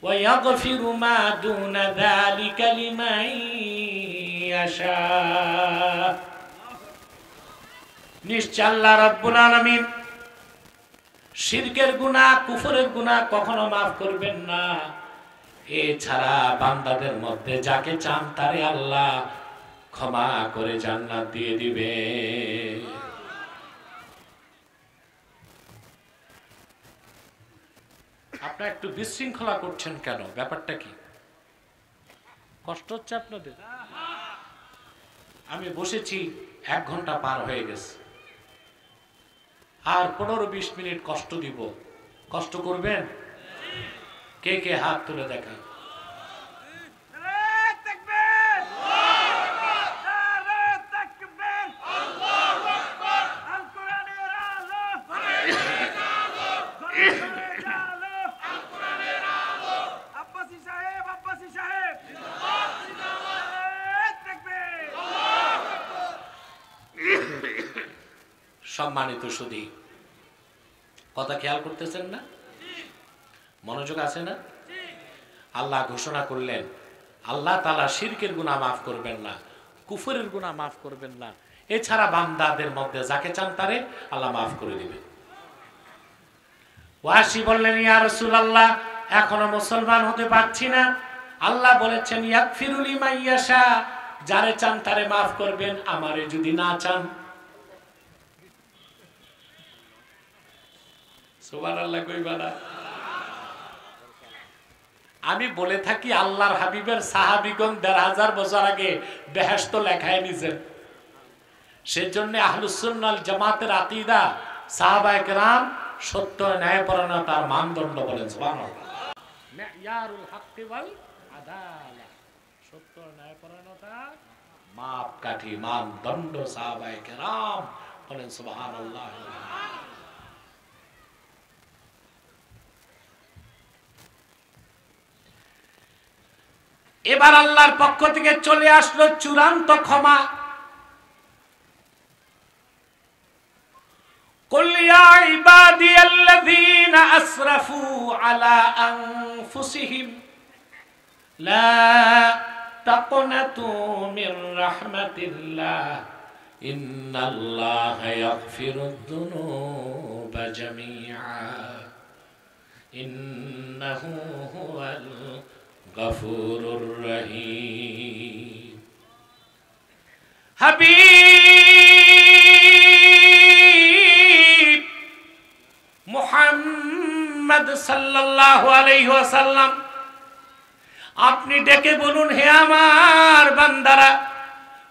ওয়া ইয়াগফিরু মা দুনা যালিকা লিমান ইয়াশা। নিশ্চয় আল্লাহ রাব্বুল আলামিন শিরকের গুনাহ, কুফরের গুনাহ কখনো মাফ করবেন না। এছাড়া বান্দাদের মধ্যে যাকে চান তারে আল্লাহ ক্ষমা করে জান্নাত দিয়ে দিবে। আপনারা একটু বিশৃঙ্খলা করছেন কেন? ব্যাপারটা কি? কষ্ট হচ্ছে আপনাদের? আমি বসেছি, 1 ঘন্টা পার হয়ে গেছে, আর 15-20 মিনিট কষ্ট দিব। কষ্ট করবেন? কে কে হাত তুলে দেখান। সম্মানিত সুধী, কথা খেয়াল করতেছেন না? মনোযোগ আছে না? আল্লাহ ঘোষণা করলেন আল্লাহ তাআলা শিরকের গুনাহ মাফ করবেন না, কুফরের গুনাহ মাফ করবেন না, এছাড়া বান্দাদের মধ্যে যাকে চান তারে আল্লাহ মাফ করে দিবেন। ওয়াসি বললেন, ইয়া রাসূলুল্লাহ, এখনো মুসলমান হতে পারছি না। আল্লাহ বলেছেন, ইয়াগফিরু লিমান ইয়াশা, যারে চান তারে মাফ করবেন, আমারে যদি না চান। সুবহানাল্লাহ কইবা না? আমি বলে থাকি আল্লাহর হাবিবের সাহাবীগণ ১৫০০ বছর আগে বেহেশত লেখায় নিছেন। সেজন্য আহলুস সুন্নাহ ওয়াল জামাতের আকীদা সাহাবায়ে কেরাম সত্য ন্যায়পরায়ণতার মানদণ্ড বলেন। সুবহানাল্লাহ। মিয়ারুল হক ওয়াল আদালা, সত্য ন্যায়পরায়ণতা মাপকাঠি মানদণ্ড সাহাবায়ে কেরাম বলেন। সুবহানাল্লাহ। এবার আল্লাহর পক্ষ থেকে চলে আসলো চূড়ান্ত ক্ষমা। কুল ইয়া ইবাদিয়াল্লাযীনা আসরাফু আলা আনফুসিহিম লা তাকনাতু মির রাহমাতিল্লাহ ইন্নাল্লাহা ইয়াগফিরুদ যুনুবা জামিআ ইন্নাহু হুয়াল গফুরুর রহিম। হাবিব মুহাম্মদ সাল্লাল্লাহু আলাইহি ওয়াসাল্লাম, আপনি ডেকে বলুন, হে আমার বান্দারা,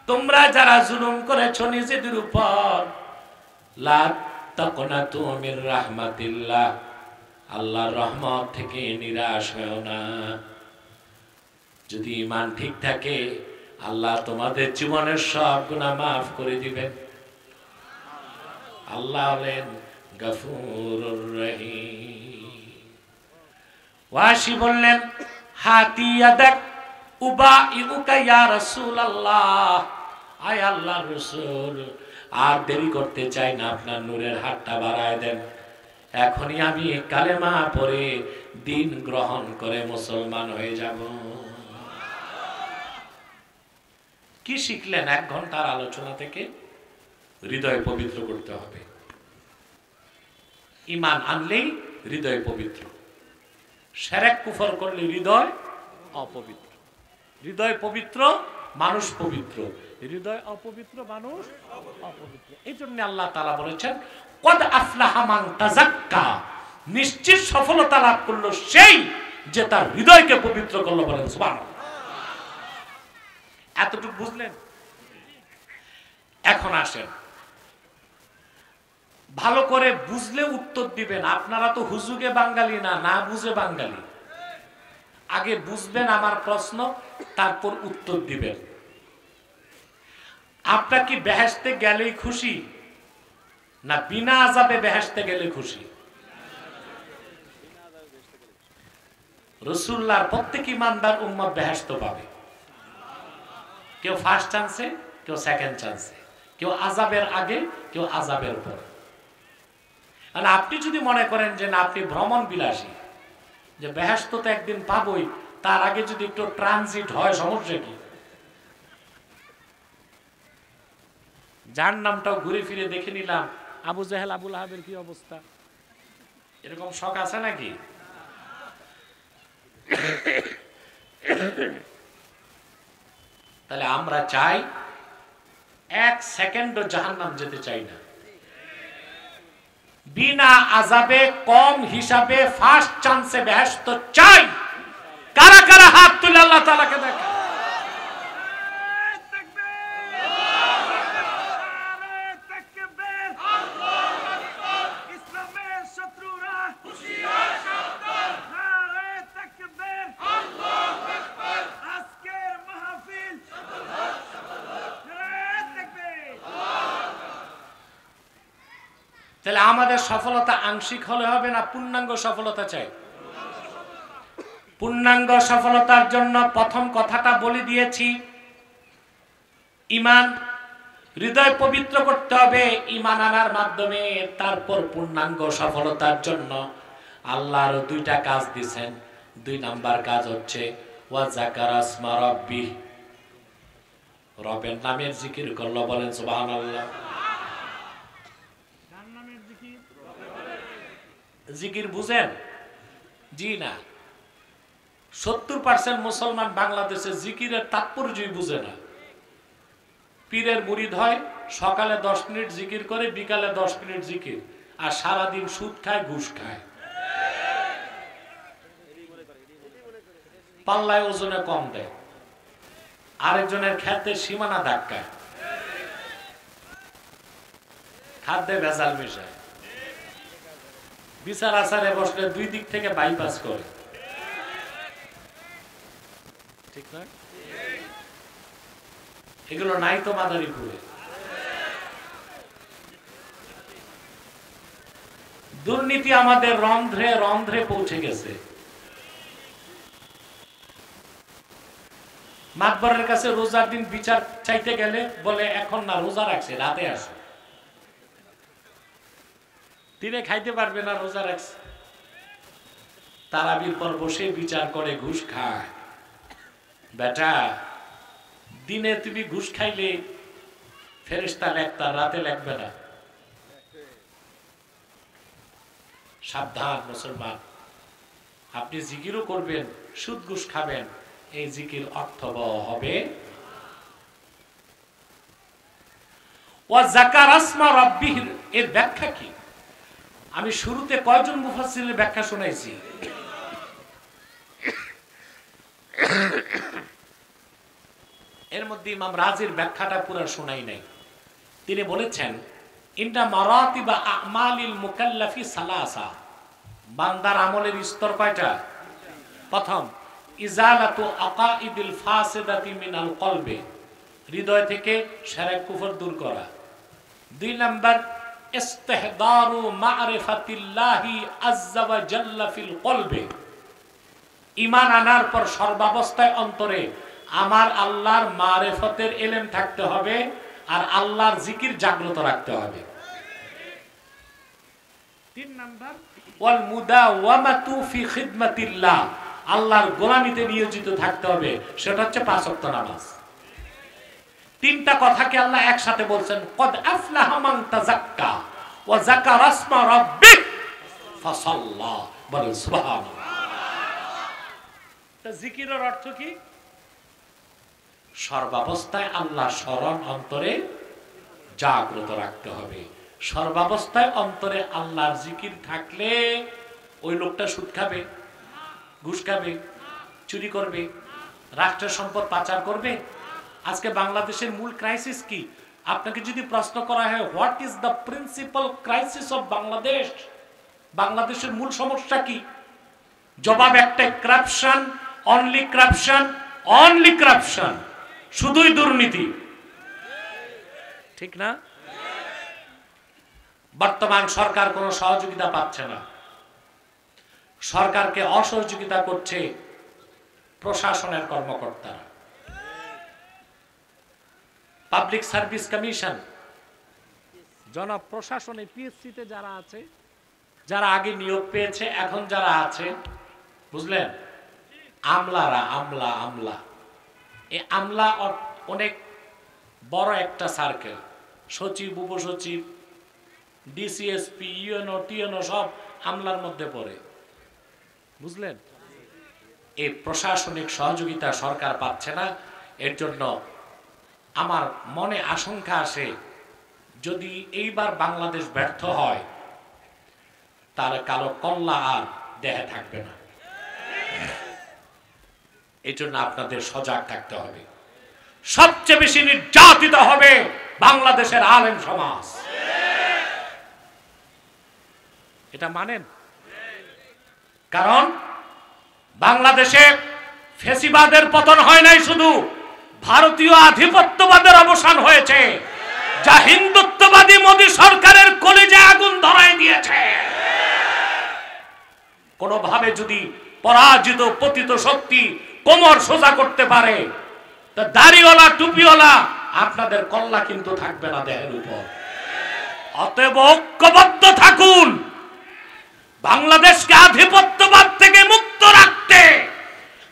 তোমরা যারা জুলুম করেছো নিজেদের উপর, লা তাকনাতু মির রাহমাতিল্লাহ, আল্লাহর রহমত থেকে নিরাশ হও না। যদি ঈমান ঠিক থাকে আল্লাহ তোমাদের জীবনের সব গুনাহ মাফ করে দিবেন। আল্লাহ হলেন গফুরুর রহিম। ওয়াসি বললেন, হাতি ইয়াদাক উবাইউকা ইয়া রাসূলুল্লাহ, আয় আল্লাহর রাসূল, আর দেরি করতে চাই না, আপনার নূরের হাতটা বাড়ায় দেন। এখনই আমি কালেমা পড়ে দিন গ্রহণ করে মুসলমান হয়ে যাব। কি শিখলেন 1 ঘন্টার আলোচনা থেকে? হৃদয় পবিত্র করতে হবে। ঈমান আনলেই হৃদয় পবিত্র, শিরক কুফর করলে হৃদয় অপবিত্র। হৃদয় পবিত্র মানুষ পবিত্র, হৃদয় অপবিত্র মানুষ অপবিত্র। এই জন্য আল্লাহ তাআলা বলেছেন, কদ আফলাহা মান তাযাক্কা, নিশ্চিত সফলতা লাভ করলো সেই যে তার হৃদয়কে পবিত্র করলো। বলেন সুবহানাল্লাহ। এতটুকু বুঝলেন? এখন আসেন, ভালো করে বুঝলে উত্তর দিবেন। আপনারা তো হুজুগে বাঙালি না, না বুঝে বাঙালি। আগে বুঝবেন আমার প্রশ্ন, তারপর উত্তর দিবেন। আপনার কি বেহেশতে গেলেই খুশি, না বিনা আযাবে বেহেশতে গেলে খুশি? রাসূলুল্লাহর প্রত্যেক ঈমানদার উম্মত বেহেশত পাবে। কেউ ফার্স্ট চান্সে, কেউ সেকেন্ড চান্সে, কেউ আযাবের আগে, কেউ আযাবের পর। আর আপনি যদি মনে করেন যে না, আপনি ভ্রমণ বিলাসী, যে বেহেশত তো একদিন পাবই, তার আগে যদি একটু ট্রানজিট হয় সমস্যা কি? যার নামটাও ঘুরে ফিরে দেখে নিলাম, আবু জাহেল আবু লাহাবের কি অবস্থা, এরকম শখ আছে নাকি? তাহলে আমরা চাই 1 সেকেন্ডও জাহান্নাম যেতে চাই না। বিনা আযাবে কম হিসাবে ফার্স্ট চান্সে বেহেশত চাই। কারা কারা হাত তুলে আল্লাহ তাআলাকে দেখা? তাহলে আমাদের সফলতা আংশিক হলে হবে না, পূর্ণাঙ্গ সফলতা চাই। পূর্ণাঙ্গ সফলতার জন্য প্রথম কথাটা বলে দিয়েছি, ঈমান। হৃদয় পবিত্র করতে হবে ঈমান আনার মাধ্যমে। তারপর পূর্ণাঙ্গ সফলতার জন্য আল্লাহ আরো দুইটা কাজ দিয়েছেন। 2 নাম্বার কাজ হচ্ছে ওয়া যাকারা ইসমা রাব্বি, রবের নামের জিকির করলো। বলেন সুবহানাল্লাহ। কার নামের জিকির? জিকির বুঝেন? জি না। 70% মুসলমান বাংলাদেশে জিকিরের তাৎপর্যই বুঝে না। পীরের মুরিদ হয়, সকালে 10 মিনিট জিকির করে, বিকালে 10 মিনিট জিকির, আর সারাদিন সুদ খায়, ঘুষ খায়, পাল্লায় ওজনে কম দেয়, আরেকজনের খাদ্যে সীমানা ধাক্কায়, খাদ্যে ভেজাল মিশায়, বিচার আচারে বসলে 2 দিক থেকে বাইপাস করে। ঠিক না? এগুলো নাই তো মাদারীপুরে। দুর্নীতি আমাদের রন্ধ্রে রন্ধ্রে পৌঁছে গেছে। মাতবরের কাছে রোজার দিন বিচার চাইতে গেলে বলে এখন না, রোজা রাখছে, রাতে আসে, দিনে খাইতে পারবে না, রোজা রাখছে। তারাবির পর বসে বিচার করে, ঘুষ খায়। বেটা, দিনে তুমি ঘুষ খাইলে ফেরেশতা লেখতা, রাতে লেখবে না। সাবধান মুসলমান, আপনি জিকিরও করবেন, সুদ ঘুষ খাবেন, এই জিকির অর্থবহ হবে। ওয়া যাকারা ইসমা রাব্বিহি এর ব্যাখ্যা কি? আমি শুরুতে কয়জন মুফাসসিরের ব্যাখ্যা শোনাইছি। এর মধ্যে ইমাম রাজির ব্যাখ্যাটা পুরো শোনাই নাই। তিনি বলেছেন, ইন্না মারাতিবা আমালিল মুকাল্লাফি সালাসা, বান্দার আমলের স্তর কয়টা? প্রথম, ইজালাতু আকাইদিল ফাসিদাতি মিনাল কলবে, হৃদয় থেকে শিরক কুফর দূর করা। 2 নাম্বার, ইস্তিহদারু মারিফাতিল্লাহি আযজা ওয়া জাল্লা ফিল কলবে, ঈমান আনার পর সর্বাবস্থায় অন্তরে আমার আল্লাহর মারিফতের ইলম থাকতে হবে, আর আল্লাহর জিকির জাগ্রত রাখতে হবে। 3 নাম্বার, ওয়াল মুদাওয়ামাতু ফি খিদমাতিল্লাহ, আল্লাহর গোলামিতে নিয়োজিত থাকতে হবে, সেটা হচ্ছে 5 ওয়াক্ত নামাজ। 3টা কথাকে আল্লাহ একসাথে বলছেন, কদ আফলাহা মান তাযাক্কা ওয়া যাকারা ইসমা রাব্বিহ ফাসাল্লা। বলেন সুবহানাল্লাহ। তা জিকিরের অর্থ কি? সর্বাবস্থায় আল্লাহ স্মরণ অন্তরে জাগ্রত রাখতে হবে। সর্বাবস্থায় অন্তরে আল্লাহর জিকির থাকলে ওই লোকটা সুদ খাবে, ঘুষ খাবে, চুরি করবে, রাষ্ট্রের সম্পদ পাচার করবে? আজকে বাংলাদেশের মূল ক্রাইসিস কি? আপনাকে যদি প্রশ্ন করা হয়, what is the principal crisis of Bangladesh, বাংলাদেশের মূল সমস্যা কি? জবাব একটাই, corruption, only corruption, only corruption, শুধুই দুর্নীতি। ঠিক না? বর্তমান সরকার কোনো সহযোগিতা পাচ্ছে না। সরকারকে অসহযোগিতা করছে প্রশাসনের কর্মকর্তারা। পাবলিক সার্ভিস কমিশন, জনপ্রশাসনে পিএসসিতে যারা আছে, যারা আগে নিয়োগ পেয়েছে, এখন যারা আছে, বুঝলেন, আমলারা, আমলা এই আমলা অনেক বড় একটা সার্কেল, সচিব, উপসচিব, ডিসিএসপি, ইউএনও, টিএনও সব আমলার মধ্যে পড়ে, বুঝলেন। এই প্রশাসনিক সহযোগিতা সরকার পাচ্ছে না। এর জন্য আমার মনে আশঙ্কা আসে, যদি এইবার বাংলাদেশ ব্যর্থ হয়, তাহলে কালো কল্লা আর দেহে থাকবে না। এই জন্য আপনাদের সজাগ থাকতে হবে। সবচেয়ে বেশি নির্যাতিত হবে বাংলাদেশের আলেম সমাজ, এটা মানেন? কারণ বাংলাদেশে ফ্যাসিবাদের পতন হয় নাই, শুধু ভারতীয় আধিপত্যবাদের অবসান হয়েছে, যা হিন্দুত্ববাদী মোদী সরকারের কলিজে আগুন ধরায় দিয়েছে। কোনোভাবে যদি পরাজিত পতিত শক্তি কোমর সোজা করতে পারে, তা দাড়িওয়ালা, টুপিওয়ালা আপনাদের কল্লা কিন্তু থাকবে না দেহের উপর। অতএব ঐক্যবদ্ধ থাকুন, বাংলাদেশকে আধিপত্যবাদ থেকে মুক্ত রাখতে,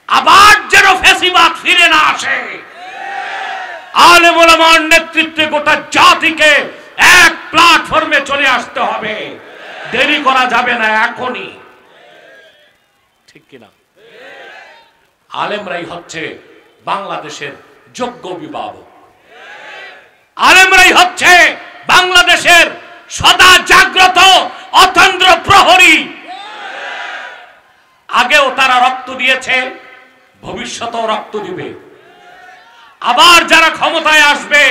আবার যেন ফ্যাসিবাদ ফিরে না আসে। আলেম ওলামার নেতৃত্বে গোটা জাতিকে এক প্ল্যাটফর্মে চলে আসতে হবে, দেরি করা যাবে না, এখনই। ঠিক কিনা? আলেমরাই হচ্ছে বাংলাদেশের যোগ্য অভিভাবক, আলেমরাই হচ্ছে বাংলাদেশের সদা জাগ্রত অতন্দ্র প্রহরী। আগেও তারা রক্ত দিয়েছে, ভবিষ্যতেও রক্ত দিবে। আবার যারা ক্ষমতায় আসবে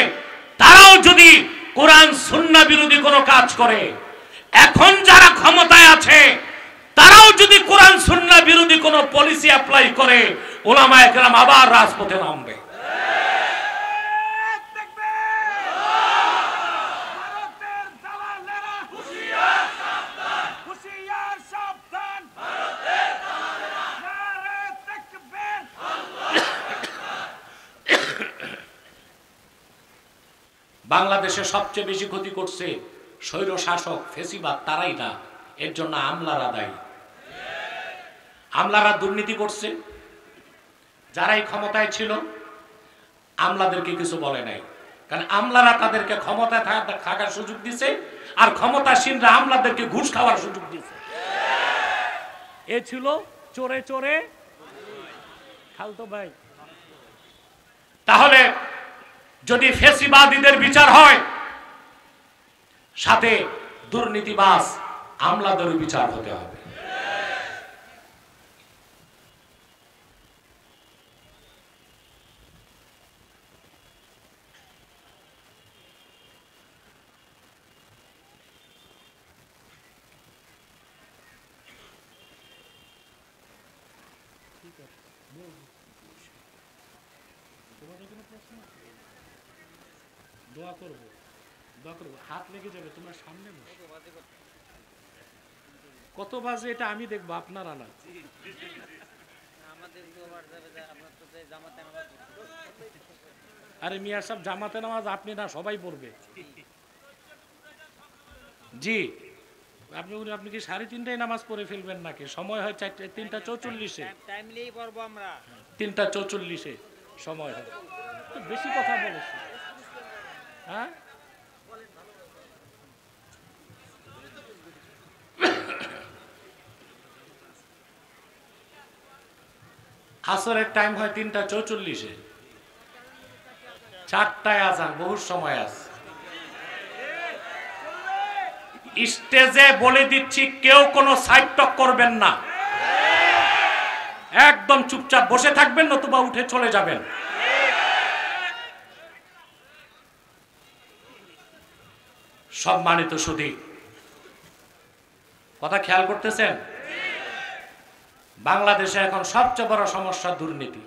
তারাও যদি কোরআন সুন্নাহ বিরোধী কোনো কাজ করে, এখন যারা ক্ষমতায় আছে তারাও যদি কোরআন সুন্নাহ বিরোধী কোনো পলিসি অ্যাপ্লাই করে, ওলামায়ে কেরাম আবার রাজপথে নামবে। বাংলাদেশে সবচেয়ে বেশি ক্ষতি করছে স্বৈর শাসক ফেসিবাদ, তারাই না, এর জন্য আমলারা দায়ী। আমলারা দুর্নীতি করছে, যারাই ক্ষমতায় ছিল আমলাদেরকে কিছু বলে নাই, কারণ আমলারা তাদেরকে ক্ষমতায় থাকার সুযোগ দিছে, আর ক্ষমতাসীনরা আমলাদেরকে ঘুষ খাওয়ার সুযোগ দিছে। এ ছিল চোরে চোরে খালতো ভাই। তাহলে যদি ফেসিবাদীদের বিচার হয়, সাথে দুর্নীতিবাজ আমলাদেরও বিচার হতে হবে। দোয়া করবো, দোয়া করবো, হাত লেগে যাবে, তোমার সামনে কত বাজে এটা আমি দেখবো, আপনারা না। আরে মিয়া সাহেব, জামাতে নামাজ আপনি না, সবাই পড়বে। জি, আপনি কি 3:30টায় নামাজ পড়ে ফেলবেন নাকি? সময় হয় 3:44-এ, 3:44-এ সময় হয়। বেশি কথা বলেছি, হ্যাঁ? আসরের টাইম হয় 3:44-এ, 4টায় আজান, বহু সময় আছে। স্টেজে বলে দিচ্ছি, কেউ কোনো সাইড টক করবেন না, একদম চুপচাপ বসে থাকবেন, নতুবা উঠে চলে যাবেন। সম্মানিত সুধী, কথা খেয়াল করতেছেন? বাংলাদেশে এখন সবচেয়ে বড় সমস্যা দুর্নীতি।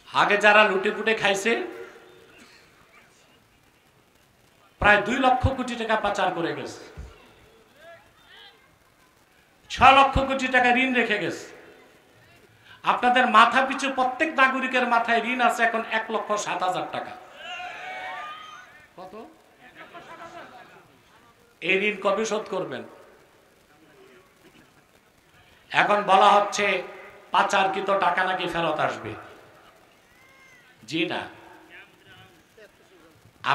আগে যারা লুটে পুটে খাইছে, প্রায় 2 লক্ষ কোটি টাকা পাচার করে গেছে, 6 লক্ষ কোটি টাকা ঋণ রেখে গেছে। আপনাদের মাথা পিছু প্রত্যেক নাগরিকের মাথায় ঋণ আছে এখন 1,07,000 টাকা। কত? এই ঋণ কবে শোধ করবেন? এখন বলা হচ্ছে পাচারকৃত টাকা নাকি ফেরত আসবে। জি না,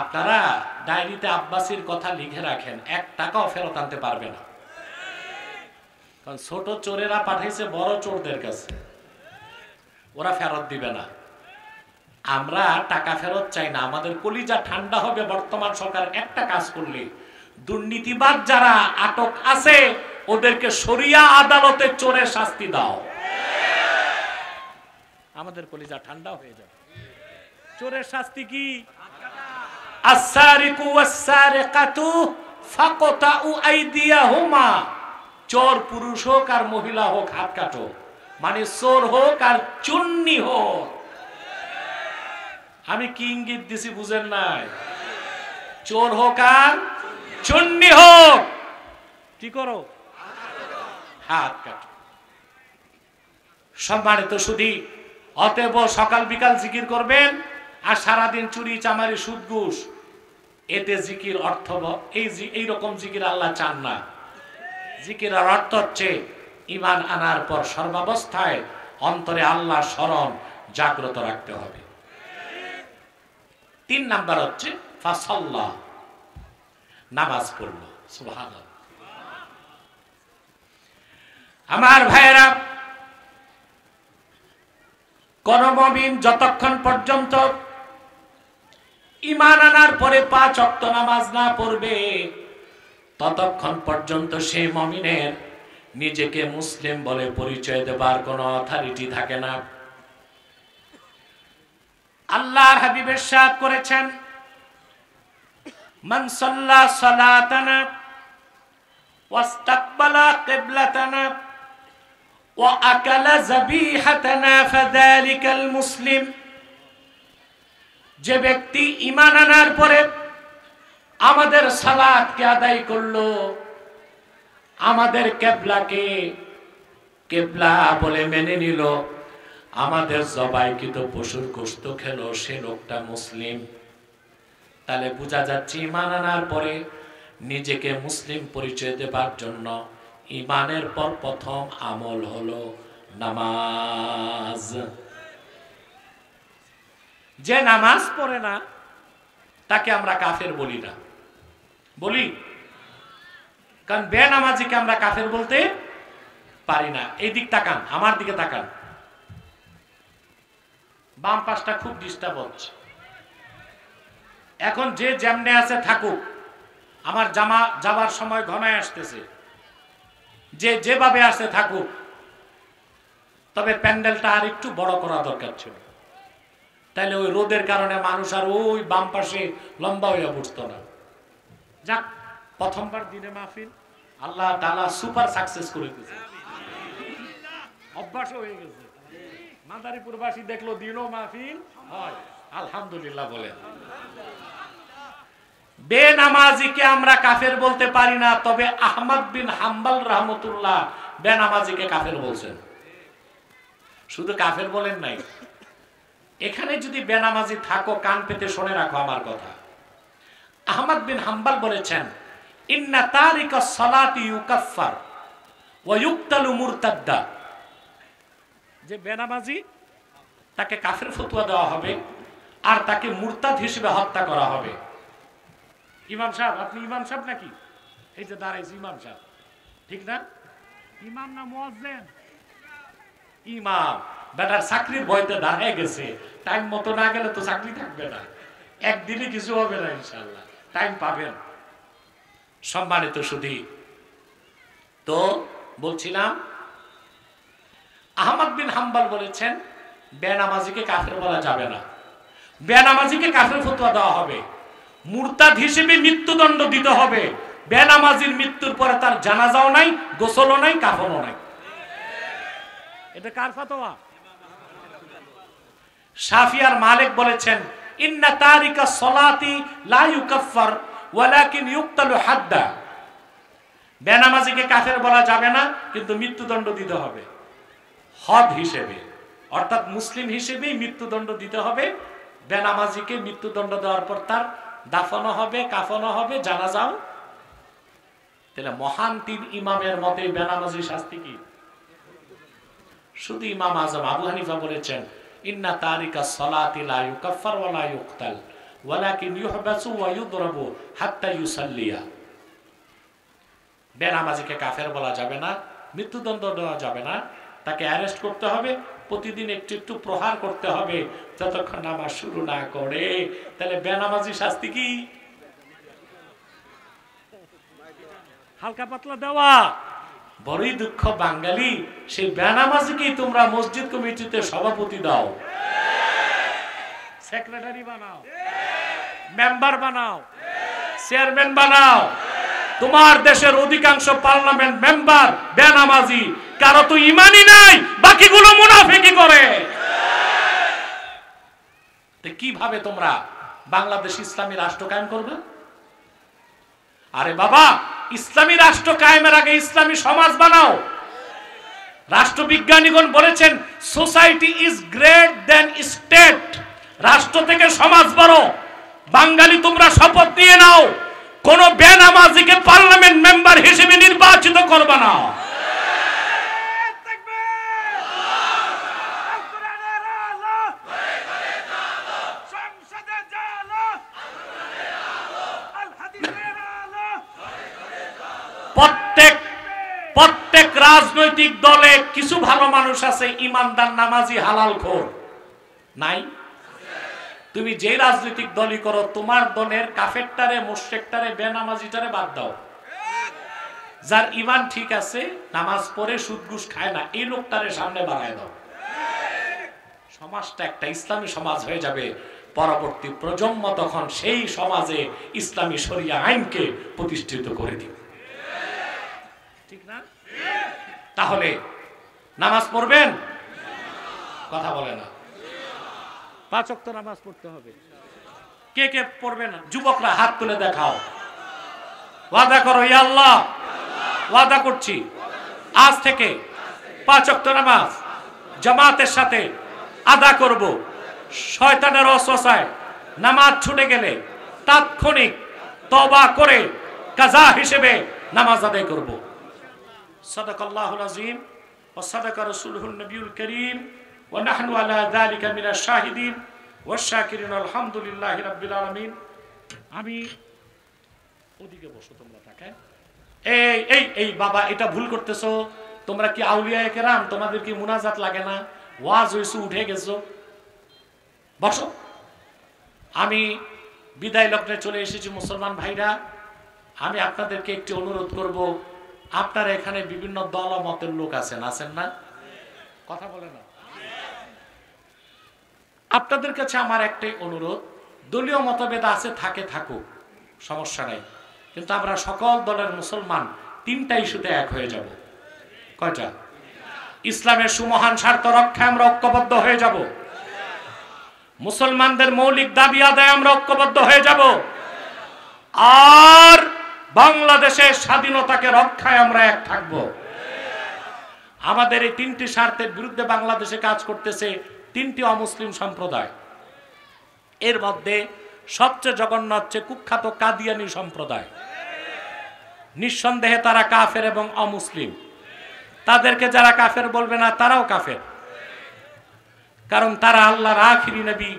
আপনারা ডায়েরিতে আব্বাসীর কথা লিখে রাখেন, 1 টাকাও ফেরত আনতে পারবে না। কারণ ছোট চোরেরা পাঠাইছে বড় চোরদের কাছে, ওরা ফেরত দিবে না। আমরা টাকা ফেরত চাই না, আমাদের কলিজা ঠান্ডা হবে বর্তমান সরকার একটা কাজ করলে, দুর্নীতিবাদ যারা আটক আছে ওদেরকে শরিয়া আদালতে চোরের শাস্তি দাও, আমাদের কলিজা ঠান্ডা হয়ে যাবে। চোরের শাস্তি কি? আস-সারিকু ওয়াস-সারিকাতু ফাকতাউ আইদিয়াহুমা, চোর পুরুষ হোক আর মহিলা হোক হাত কাটো, মানে চোর হোক আর চুন্নি হোক। আমি কি ইঙ্গিত দিছি বুঝেন নাই? চোর হোক আর চুন্নি হোক, কি করো? হাত কাটো। সম্মানিত সুধী, অতএব সকাল বিকাল জিকির করবেন, আর সারাদিন চুরি চামারি সুদ ঘুষ, এতে জিকির অর্থ এইরকম জিকির আল্লাহ চান না। জিকিরের অর্থ হচ্ছে ঈমান আনার পর সর্বাবস্থায় অন্তরে আল্লাহ স্মরণ জাগ্রত রাখতে হবে। 3 নাম্বার হচ্ছে ফাসাল্লাহ, নামাজ পড়ল। সুবহানাল্লাহ। আমার ভাইয়েরা, কোন মুমিন যতক্ষণ পর্যন্ত ঈমান আনার পরে 5 ওয়াক্ত নামাজ না পড়বে ততক্ষণ পর্যন্ত সেই মুমিনের নিজেকে মুসলিম বলে পরিচয় দেবার কোনো অথরিটি থাকে না। আল্লাহর হাবিব ইরশাদ করেছেন, মান সাল্লা সালাতানা ওয়াস্তাকবালা কিবলাতানা ওয়া আকালা যাবিহাতানা ফাযালিকাল মুসলিম। যে ব্যক্তি ঈমান আনার পরে আমাদের সালাতকে আদায় করলো, আমাদের কিবলাকে কিবলা বলে মেনে নিল, আমাদের জবাইকৃত পশুর গোশত খেলো, সে লোকটা মুসলিম। তাহলে বোঝা যাচ্ছে ঈমান আনার পরে নিজেকে মুসলিম পরিচয় দেবার জন্য ঈমানের পর প্রথম আমল হলো নামাজ। যে নামাজ পড়ে না তাকে আমরা কাফের বলি না, বলি? কারণ বেনামাজিকে আমরা কাফের বলতে পারি না। এই দিক তাকান, আমার দিকে তাকান। বাম পাশটা খুব ডিস্টার্ব হচ্ছে। এখন যে যেমনে আছে থাকুক, আমার যাবার সময় ঘনায় আসতেছে, যে যেভাবে আছে থাকুক। তবে প্যান্ডেলটা আর একটু বড় করা দরকার ছিল, তাইলে ওই রোদের কারণে মানুষ আর ওই বাম পাশে লম্বা হয়ে বসতো না। যাক, প্রথমবার দিনে মাহফিল আল্লাহ তাআলা সুপার সাকসেস করে দিয়েছে, অভ্যাস হয়ে গেছে। মাদারীপুরবাসী দেখলো দিনও মাহফিল হয়, আলহামদুলিল্লাহ বলেন। বেনামাজিকে আমরা কাফের বলতে পারি না, তবে আহমদ বিন হাম্বল রাহমাতুল্লাহ বেনামাজিকে কাফের বলছেন। শুধু কাফের বলেন নাই, এখানে যদি বেনামাজি থাকো কান পেতে শুনে রাখো আমার কথা। আহমদ বিন হাম্বল বলেছেন, ইন্না তারিকাস সালাতি ইউকাফফার ওয়া ইউকতালু মুরতাদ্দা। যে বেনামাজি তাকে কাফের ফতোয়া দেওয়া হবে আর তাকে মুরতাদ হিসেবে হত্যা করা হবে। ইমাম সাহেব, আপনি ইমাম সাহেব নাকি? এই যে দাঁড়াইছে ইমাম সাহেব, ঠিক না? ইমাম না মুয়াজ্জিন? ইমাম। বেটার চাকরির ভয়তে দাঁড়ায় গেছে, টাইম মতো না গেলে তো চাকরি থাকবে না, একদিনে কিছু হবে না, ইনশাআল্লাহ টাইম পাবেন। সম্মানিত সুধী, তো বলছিলাম আহমদ বিন হাম্বল বলেছেন বেনামাজিকে কাফের বলা যাবে না, বেনামাজিকে কাফের ফতোয়া দেওয়া হবে, মুরতাদ হিসেবে মৃত্যুদণ্ড দিতে হবে। বেনামাজির মৃত্যুর পরে তার জানাজাও নাই, গোসলও নাই, কাফনও নাই। এটা কার ফতোয়া? শাফি আর মালিক বলেছেন, ইন্না তারিকা সলাতি লা ইউকাফফার ওয়ালাকিন ইউকতালু হাদ্দা। বেনামাজিকে কাফের বলা যাবে না, কিন্তু মৃত্যুদণ্ড দিতে হবে হদ হিসেবে, অর্থাৎ মুসলিম হিসেবেই মৃত্যুদণ্ড দিতে হবে। বেনামাজিকে মৃত্যুদণ্ড দেওয়ার পর তার দাফনও হবে, কাফনও হবে, জানাজাও। তাহলে মহান 3 ইমামের মতে বেনামাজি শাস্তি কি? শুধু ইমাম আজম আবু হানিফা বলেছেন, ইন্না তারিকা সলাতি লা ইউকাফফার ওয়া লা ইউকতাল ওয়ালাকিন ইউহবাসু ওয়া ইউদরাবু হাত্তা ইউসাল্লিয়া। বেনামাজিকে কাফের বলা যাবে না, মৃত্যুদণ্ড দেওয়া যাবে না, তাকে অ্যারেস্ট করতে হবে, প্রতিদিন একটু একটু প্রহার করতে হবে যতক্ষণ নামাজ শুরু না করে। তাহলে বেনামাজি শাস্তি কি? হালকা পাতলা দেওয়া। বড়ই দুঃখ বাঙালি, সেই বেনামাজিকেই তোমরা মসজিদ কমিটিতে সভাপতি দাও, সেক্রেটারি বানাও, মেম্বার বানাও, চেয়ারম্যান বানাও। তোমার দেশের অধিকাংশ পার্লামেন্ট মেম্বার বেনামাজি, কারো তো ইমানই নাই, বাকিগুলো মুনাফিকি করে। কিভাবে তোমরা বাংলাদেশ ইসলামী রাষ্ট্র কায়েম করবে? আরে বাবা, ইসলামী রাষ্ট্র কায়েমের আগে ইসলামী সমাজ বানাও। রাষ্ট্রবিজ্ঞানীগণ বলেছেন, society is great than state, রাষ্ট্র থেকে সমাজ বড়। বাঙালি তোমরা শপথ নিয়ে নাও, কোন বেনামাজিকে পার্লামেন্ট মেম্বার হিসেবে নির্বাচিত করবে না। প্রত্যেক রাজনৈতিক দলে কিছু ভালো মানুষ আছে, ইমানদার, নামাজি, হালালখোর নাই? তুমি যে রাজনৈতিক দলই করো, তোমার দলের কাফেরটারে, মুশরিকটারে, বেনামাজিটারে বাদ দাও। যার ঈমান ঠিক আছে, নামাজ পড়ে, সুদ ঘুষ খায় না, এই লোকটারে সামনে বাড়ায় দাও। সমাজটা একটা ইসলামী সমাজ হয়ে যাবে। পরবর্তী প্রজন্ম তখন সেই সমাজে ইসলামী শরিয়া আইনকে প্রতিষ্ঠিত করে দিবে। ঠিক না? তাহলে নামাজ পড়বেন? কথা বলে না। 5 ওয়াক্ত নামাজ পড়তে হবে। কে কে পড়বে না? যুবকরা হাত তুলে দেখাও। ওয়াদা করো, ইয়া আল্লাহ ওয়াদা করছি আজ থেকে 5 ওয়াক্ত নামাজ জামাতের সাথে আদা করব। শয়তানের ওয়াসওয়াসায় নামাজ ছুটে গেলে তাৎক্ষণিক তওবা করে কাজা হিসেবে নামাজ আদায় করব। সাদাকাল্লাহুল আযীম ওয়া সাদাকা রাসূলুহুন নবিয়ুল কারীম ওয়া নাহনু আলা যালিকা মিনাশ শাহিদিন ওয়াশ শাকিরিন আলহামদুলিল্লাহি রাব্বিল আলামিন। আমি ওদিকে বসো, তোমরা তাকায়। এই বাবা, এটা ভুল করতেছো। তোমরা কি আউলিয়ায়ে কেরাম? তোমাদের কি মুনাজাত লাগে না? ওয়াজ হইছে, উঠে গেছো, বসো। আমি বিদায় লগ্নে চলে এসেছি। মুসলমান ভাইরা, আমি আপনাদেরকে একটি অনুরোধ করব। আপনারা এখানে বিভিন্ন দল মতের লোক আছেন না? কথা বলে না। আপনাদের কাছে আমার একটাই অনুরোধ, দলীয় মতভেদ আছে, থাকুক, সমস্যা নাই, কিন্তু আমরা সকল দলের মুসলমান 3টা ইস্যুতে এক হয়ে যাব। কয়টা? ইসলামের সুমহান স্বার্থ রক্ষায় আমরা ঐক্যবদ্ধ হয়ে যাব। মুসলমানদের মৌলিক দাবি আদায়ে আমরা ঐক্যবদ্ধ হয়ে যাব। আর বাংলাদেশের স্বাধীনতাকে রক্ষায় আমরা এক থাকব। আমাদের এই 3টি স্বার্থের বিরুদ্ধে বাংলাদেশে কাজ করতেছে 3টি অমুসলিম সম্প্রদায়। এর মধ্যে সবচেয়ে জঘন্য হচ্ছে কুখ্যাত কাদিয়ানি সম্প্রদায়। নিঃসন্দেহে তারা কাফের এবং অমুসলিম। তাদেরকে যারা কাফের বলবে না, তারাও কাফের। কারণ তারা আল্লাহর আখিরি নবী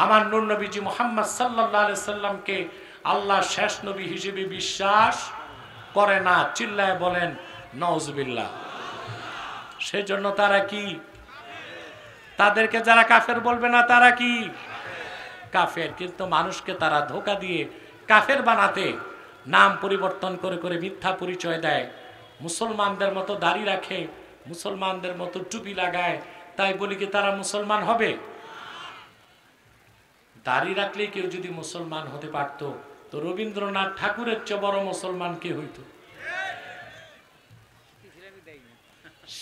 আমার নূর নবীজি মুহাম্মদ সাল্লাল্লাহু আলাইহি সাল্লামকে আল্লাহর শেষ নবী হিসেবে বিশ্বাস করে না। চিল্লায় বলেন নাউজুবিল্লাহ। সেজন্য তারা কি? তাদেরকে যারা কাফের বলবে না, তারা কি? কাফের। কিন্তু মানুষকে তারা ধোঁকা দিয়ে কাফের বানাতে নাম পরিবর্তন করে করে মিথ্যা পরিচয় দেয়। মুসলমানদের মতো দাড়ি রাখে, মুসলমানদের মতো টুপি লাগায়, তাই বলি কি তারা মুসলমান হবে? দাড়ি রাখলে কেউ যদি মুসলমান হতে পারত, তো রবীন্দ্রনাথ ঠাকুরের চেয়ে বড় মুসলমান কে হইত?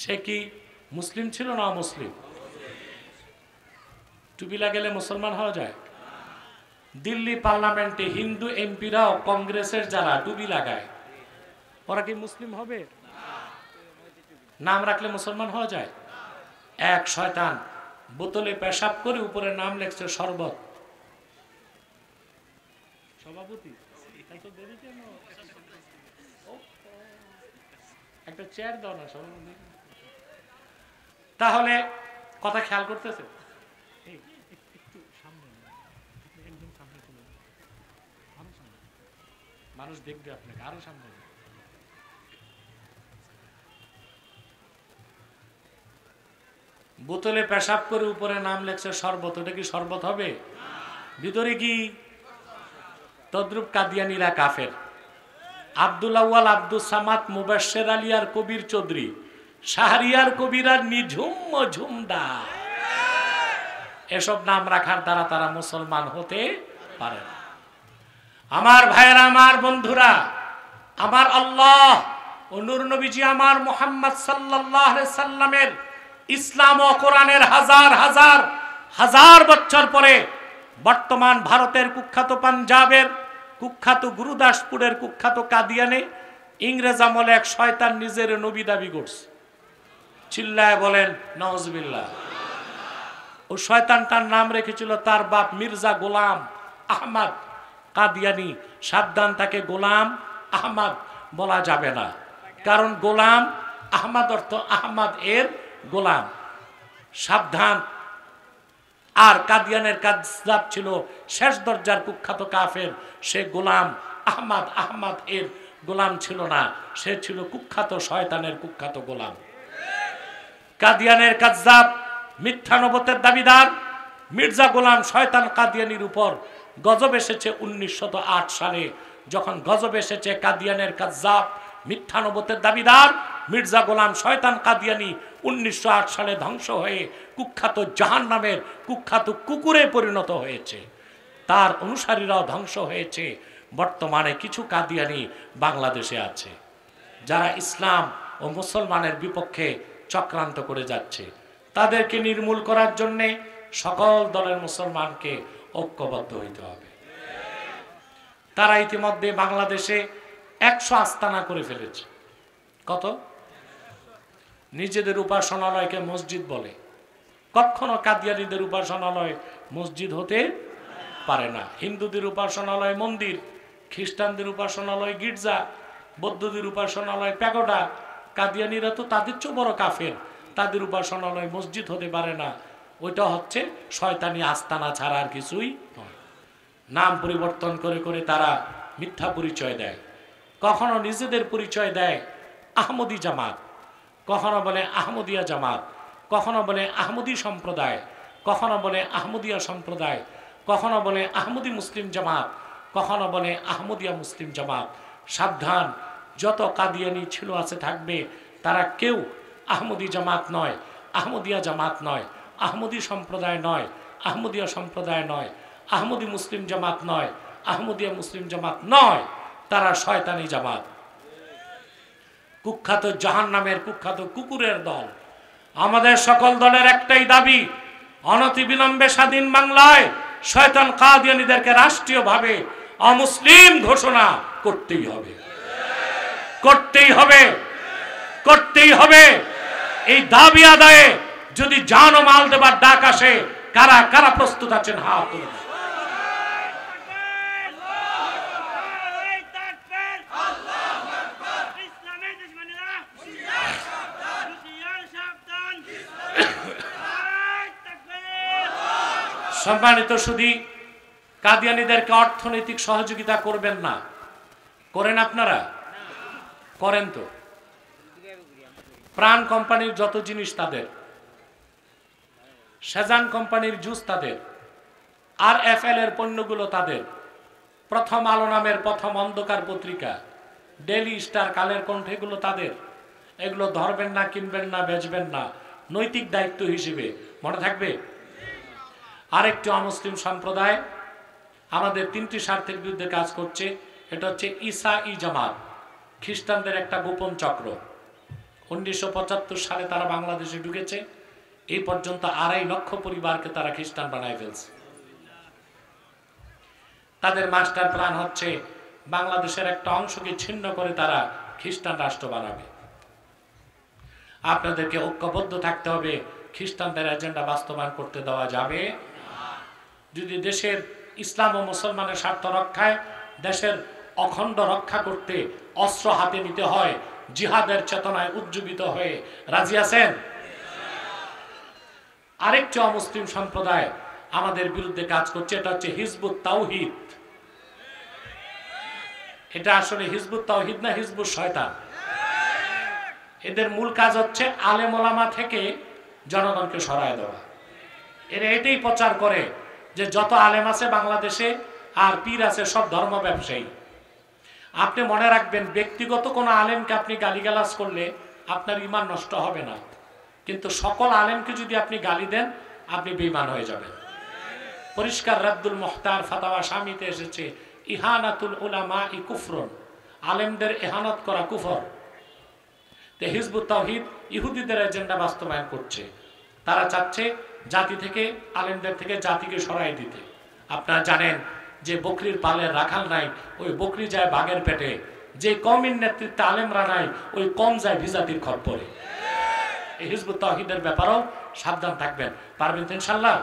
সে কি মুসলিম ছিল না অমুসলিম? টুপি লাগালে মুসলমান হওয়া যায়? দিল্লি পার্লামেন্টে হিন্দু এমপিরাও কংগ্রেসের যারা টুপি লাগায়, ওরা কি মুসলিম হবে? নাম রাখলে মুসলমান হওয়া যায়? এক শয়তান বোতলে পেশাব করে উপরে নাম লেখছে শরবত। সভাপতি একটা চেয়ার দাও না সভাপতি। তাহলে কথা খেয়াল করতেছে? মানুষ দেখবে আপনাকে, আরো সামনে। বোতলে পেশাব করে উপরে নাম লেখছে শরবত। ওটা কি শরবত হবে? ভিতরে কি? তদ্রুপ কাদিয়ানিরা কাফের। আব্দুল আউয়াল, আব্দুল সামাদ, মুবাশশির আলী আর কবির চৌধুরী, শাহরিয়ার কবির আর নিঝুম মজুমদার, এসব নাম রাখার দ্বারা তারা মুসলমান হতে পারে না। আমার ভাইয়েরা, আমার বন্ধুরা, আমার আল্লাহ ও নূর নবীজি আমার মুহাম্মদ সাল্লাল্লাহু আলাইহি সাল্লামের ইসলাম ও কোরআনের হাজার বছর পরে বর্তমান ভারতের কুখ্যাত পাঞ্জাবের কুখ্যাত গুরুদাসপুরের কুখ্যাত কাদিয়ানে ইংরেজ আমলে এক শয়তান নিজের নবী দাবি করছে। চিল্লায় বলেন নাউজুবিল্লাহ। ও শয়তানটার নাম রেখেছিল তার বাপ মির্জা গোলাম আহমদ কাদিয়ানি। সাবধান, তাকে গোলাম আহমদ বলা যাবে না, কারণ গোলাম আহমদ অর্থ আহমদ এর গোলাম। সাবধান। আর কাদিয়ানের কাযযাব ছিল শেষ দরজার কুখ্যাত কাফের। সে গোলাম আহমদ এর গোলাম ছিল না, সে ছিল কুখ্যাত শয়তানের কুখ্যাত গোলাম। কাদিয়ানের কাযযাব মিথ্যা নবুয়তের দাবিদার মির্জা গোলাম শয়তান কাদিয়ানির উপর গজব এসেছে 1908 সালে। যখন গজব এসেছে, কাদিয়ানের কাযযাব মিথ্যা নবুয়তের দাবিদার মির্জা গোলাম শয়তান কাদিয়ানি 1908 সালে ধ্বংস হয়ে কুখ্যাত জাহান্নামের কুখ্যাত কুকুরে পরিণত হয়েছে। তার অনুসারীরাও ধ্বংস হয়েছে। বর্তমানে কিছু কাদিয়ানি বাংলাদেশে আছে, যারা ইসলাম ও মুসলমানের বিপক্ষে চক্রান্ত করে যাচ্ছে। তাদেরকে নির্মূল করার জন্যে সকল দলের মুসলমানকে ঐক্যবদ্ধ হইতে হবে। তারা ইতিমধ্যে বাংলাদেশে 100 আস্তানা করে ফেলেছে। কত? নিজেদের উপাসনালয়কে মসজিদ বলে। কখনো কাদিয়ানীদের উপাসনালয় মসজিদ হতে পারে না। হিন্দুদের উপাসনালয় মন্দির, খ্রিস্টানদের উপাসনালয় গির্জা, বৌদ্ধদের উপাসনালয় প্যাগোডা। কাদিয়ানীরা তো তাদের চেয়ে বড় কাফের, তাদের উপাসনালয় মসজিদ হতে পারে না। ওইটা হচ্ছে শয়তানি আস্তানা ছাড়া আর কিছুই নয়। নাম পরিবর্তন করে করে তারা মিথ্যা পরিচয় দেয়। কখনো নিজেদের পরিচয় দেয় আহমদি জামাত, কখনো বলে আহমদিয়া জামাত, কখনো বলে আহমদি সম্প্রদায়, কখনো বলে আহমদিয়া সম্প্রদায়, কখনো বলে আহমদি মুসলিম জামাত, কখনো বলে আহমদিয়া মুসলিম জামাত। সাবধান, যত কাদিয়ানি ছিল আছে থাকবে, তারা কেউ আহমদি জামাত নয়, আহমদিয়া জামাত নয়, আহমদি সম্প্রদায় নয়, আহমদিয়া সম্প্রদায় নয়, আহমদি মুসলিম জামাত নয়, আহমদিয়া মুসলিম জামাত নয়। তারা শয়তানি জামাত, কুখ্যাত জাহান্নামের কুখ্যাত কুকুরের দল। আমাদের সকল দলের একটাই দাবি, অনতিবিলম্বে স্বাধীন বাংলায় শয়তান কাদিয়ানীদেরকে রাষ্ট্রীয়ভাবে অমুসলিম ঘোষণা করতেই হবে, করতেই হবে, করতেই হবে। এই দাবি আদায়ে যদি জান ও মাল দেবার ডাক আসে, কারা কারা প্রস্তুত আছেন? হাত তুলুন। সম্মানিত সুধী, কাদিয়ানীদেরকে অর্থনৈতিক সহযোগিতা করবেন না। করেন আপনারা? করেন তো। প্রাণ কোম্পানির যত জিনিস তাদের, সেজান কোম্পানির জুস তাদের, RFL এর পণ্যগুলো তাদের, প্রথম আলো নামের প্রথম অন্ধকার পত্রিকা, ডেইলি স্টার, কালের কণ্ঠ, এগুলো তাদের। এগুলো ধরবেন না, কিনবেন না, বেচবেন না, নৈতিক দায়িত্ব হিসেবে মনে থাকবে। আরেকটি অমুসলিম সম্প্রদায় আমাদের 3টি স্বার্থের বিরুদ্ধে কাজ করছে। এটা হচ্ছে ঈসাই জামাত, খ্রিস্টানদের একটা গোপন চক্র। 1975 সালে তারা বাংলাদেশে ঢুকেছে। এই পর্যন্ত 2.5 লক্ষ পরিবারকে তারা খ্রিস্টান বানায় ফেলছে। তাদের মাস্টার প্ল্যান হচ্ছে বাংলাদেশের একটা অংশকে ছিন্ন করে তারা খ্রিস্টান রাষ্ট্র বানাবে। আপনাদেরকে ঐক্যবদ্ধ থাকতে হবে। খ্রিস্টানদের এজেন্ডা বাস্তবায়ন করতে দেওয়া যাবে। যদি দেশের ইসলাম ও মুসলমানের স্বার্থ রক্ষায়, দেশের অখণ্ড রক্ষা করতে অস্ত্র হাতে নিতে হয়, জিহাদের চেতনায় উজ্জীবিত হয়ে রাজি আছেন? আরেকটি অমুসলিম সম্প্রদায় আমাদের বিরুদ্ধে কাজ করছে, এটা হচ্ছে হিজবুত তাওহীদ। এটা আসলে হিজবুত তাওহীদ না, হিজবুত শয়তান। এদের মূল কাজ হচ্ছে আলেম ওলামা থেকে জনগণকে সরায় দেওয়া। এরা এটাই প্রচার করে যে যত আলেম আছে বাংলাদেশে আর পীর আছে সব ধর্ম ব্যবসায়ী। আপনি মনে রাখবেন, ব্যক্তিগত কোনো আলেমকে আপনি গালিগালাজ করলে আপনার ঈমান নষ্ট হবে না, কিন্তু সকল আলেমকে যদি আপনি গালি দেন আপনি বেঈমান হয়ে যাবেন। পরিষ্কার রাদ্দুল মুখতার ফাতাওয়া শামিতে এসেছে, ইহানাতুল উলামা ই কুফরুন, আলেমদের ইহানত করা কুফর। তে হিজবুত তাওহীদ ইহুদিদের এজেন্ডা বাস্তবায়ন করছে। তারা চাচ্ছে জাতি থেকে, আলেমদের থেকে জাতিকে সরাই দিতে। আপনারা জানেন যে বকরির পালের রাখাল নাই, ওই বকরি যায় বাঘের পেটে। যে কওমের নেতৃত্বে আলেমরা নাই, ওই কম যায় বিজাতির খপ্পরে। এই হিজবুত তাওহীদের ব্যাপারেও সাবধান থাকবেন। পারবেন তো ইনশাল্লাহ?